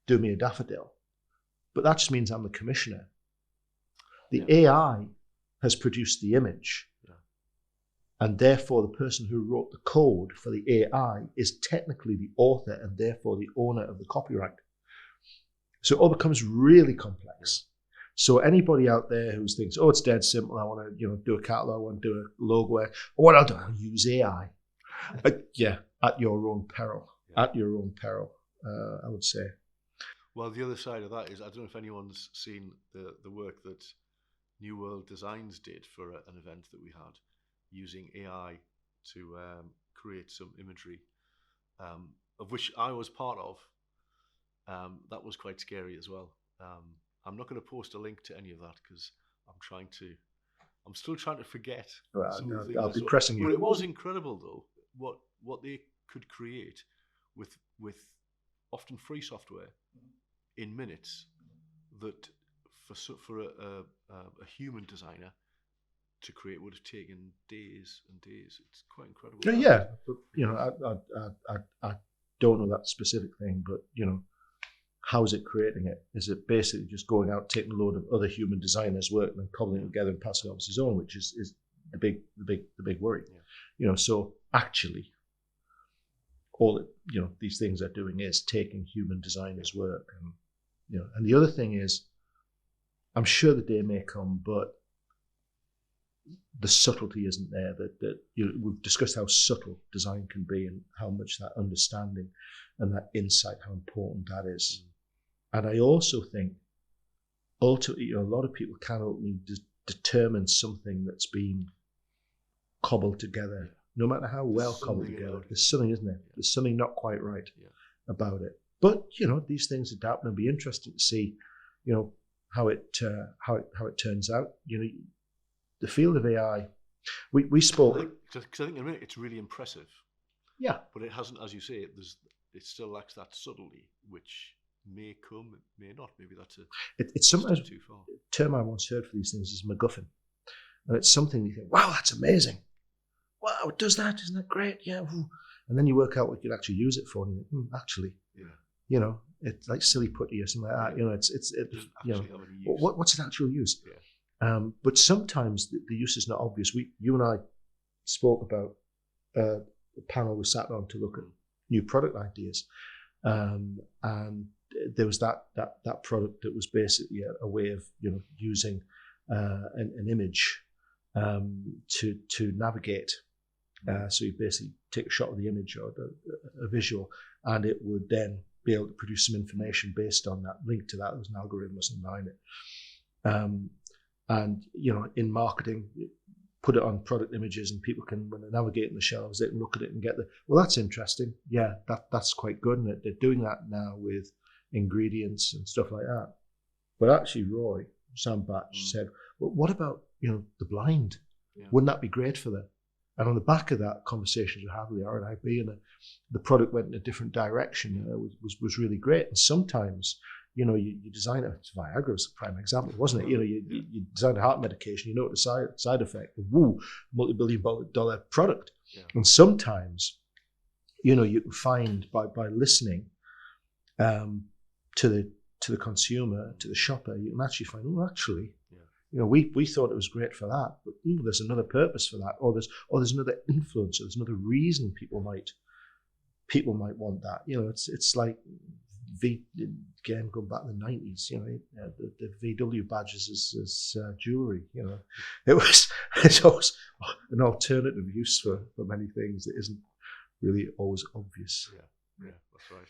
do me a daffodil, but that just means I'm the commissioner. The AI has produced the image, and therefore the person who wrote the code for the AI is technically the author and therefore the owner of the copyright. So it all becomes really complex. So anybody out there who thinks, oh, it's dead simple, I want to do a catalog, I want to do a logo, what I'll do, I'll use AI. At your own peril. At your own peril, I would say. Well, the other side of that is, I don't know if anyone's seen the work that New World Designs did for an event that we had, using AI to create some imagery, of which I was part of. That was quite scary as well. I'm not going to post a link to any of that because I'm still trying to forget. Well, I'll be pressing you. But it was incredible though, what they could create with often free software in minutes, that for a human designer to create would have taken days and days. It's quite incredible. Yeah, but I don't know that specific thing, but how is it creating it? Is it basically just going out, taking a load of other human designers' work and then cobbling it together and passing it off as his own, which is the big worry. So actually, all these things are doing is taking human designers' work, and the other thing is, I'm sure the day may come, but the subtlety isn't there. That we've discussed how subtle design can be and how much that understanding and that insight, how important that is. And I also think, ultimately, a lot of people can't ultimately determine something that's been cobbled together, no matter how well cobbled together. There's something, isn't there? There's something not quite right about it. But these things adapt, and it'll be interesting to see, how it turns out. The field of AI, we spoke. Because I think in a minute it's really impressive. Yeah. But it hasn't, as you say, it still lacks that subtlety, which may come, it may not. Maybe that's it's sometimes too far. The term I once heard for these things is MacGuffin. And it's something you think, wow, that's amazing. Wow, it does that, isn't that great? Yeah. And then you work out what you could actually use it for, and you think, actually, it's like silly putty or something like that. What's its actual use? Yeah. But sometimes the use is not obvious. You and I spoke about a panel we sat on to look at new product ideas, and there was that product that was basically a way of using an image to navigate. So you basically take a shot of the image or a visual, and it would then be able to produce some information based on that, link to that. There was an algorithm or something behind it. And in marketing, put it on product images, and people can, when they're navigating the shelves, they can look at it and get well, that's interesting. Yeah, that's quite good. And they're doing that now with ingredients and stuff like that. But actually, Sam Batch said, well, what about the blind? Yeah. Wouldn't that be great for them? And on the back of that, conversations we had with the R&IB, and the product went in a different direction. Was really great. And sometimes, you design it. Viagra was a prime example, wasn't it? You design a heart medication. You know what the side effect. multi-billion-dollar product. Yeah. And sometimes, you can find by listening to the consumer, to the shopper, you can actually find, we thought it was great for that, but there's another purpose for that, or there's another influence, or there's another reason people might want that. It's like again, going back to the 90s, the VW badges as jewelry. It's always an alternative use for many things that isn't really always obvious. Yeah, that's right.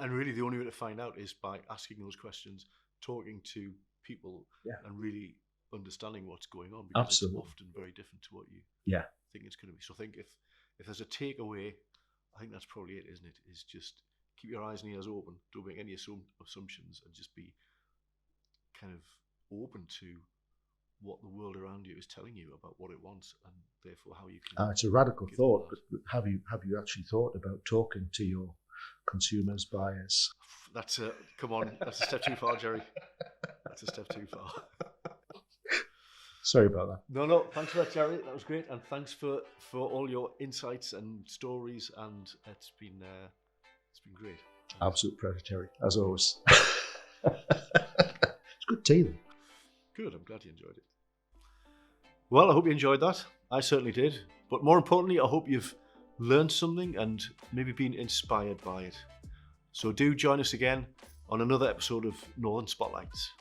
And really, the only way to find out is by asking those questions, talking to people, and really understanding what's going on, because Absolutely. It's often very different to what you think it's going to be. So I think if there's a takeaway, I think that's probably it, isn't it? Is just keep your eyes and ears open. Don't make any assumptions, and just be kind of open to what the world around you is telling you about what it wants, and therefore how you can. It's a radical thought, but have you actually thought about talking to your consumers, buyers? Come on, that's a step too far, Jerry. That's a step too far. Sorry about that. No, thanks for that, Jerry. That was great, and thanks for all your insights and stories, and it's been great. Absolute pleasure, Terry, as always. It's good tea, though. Good, I'm glad you enjoyed it. Well, I hope you enjoyed that. I certainly did. But more importantly, I hope you've learned something and maybe been inspired by it. So do join us again on another episode of Northern Spotlights.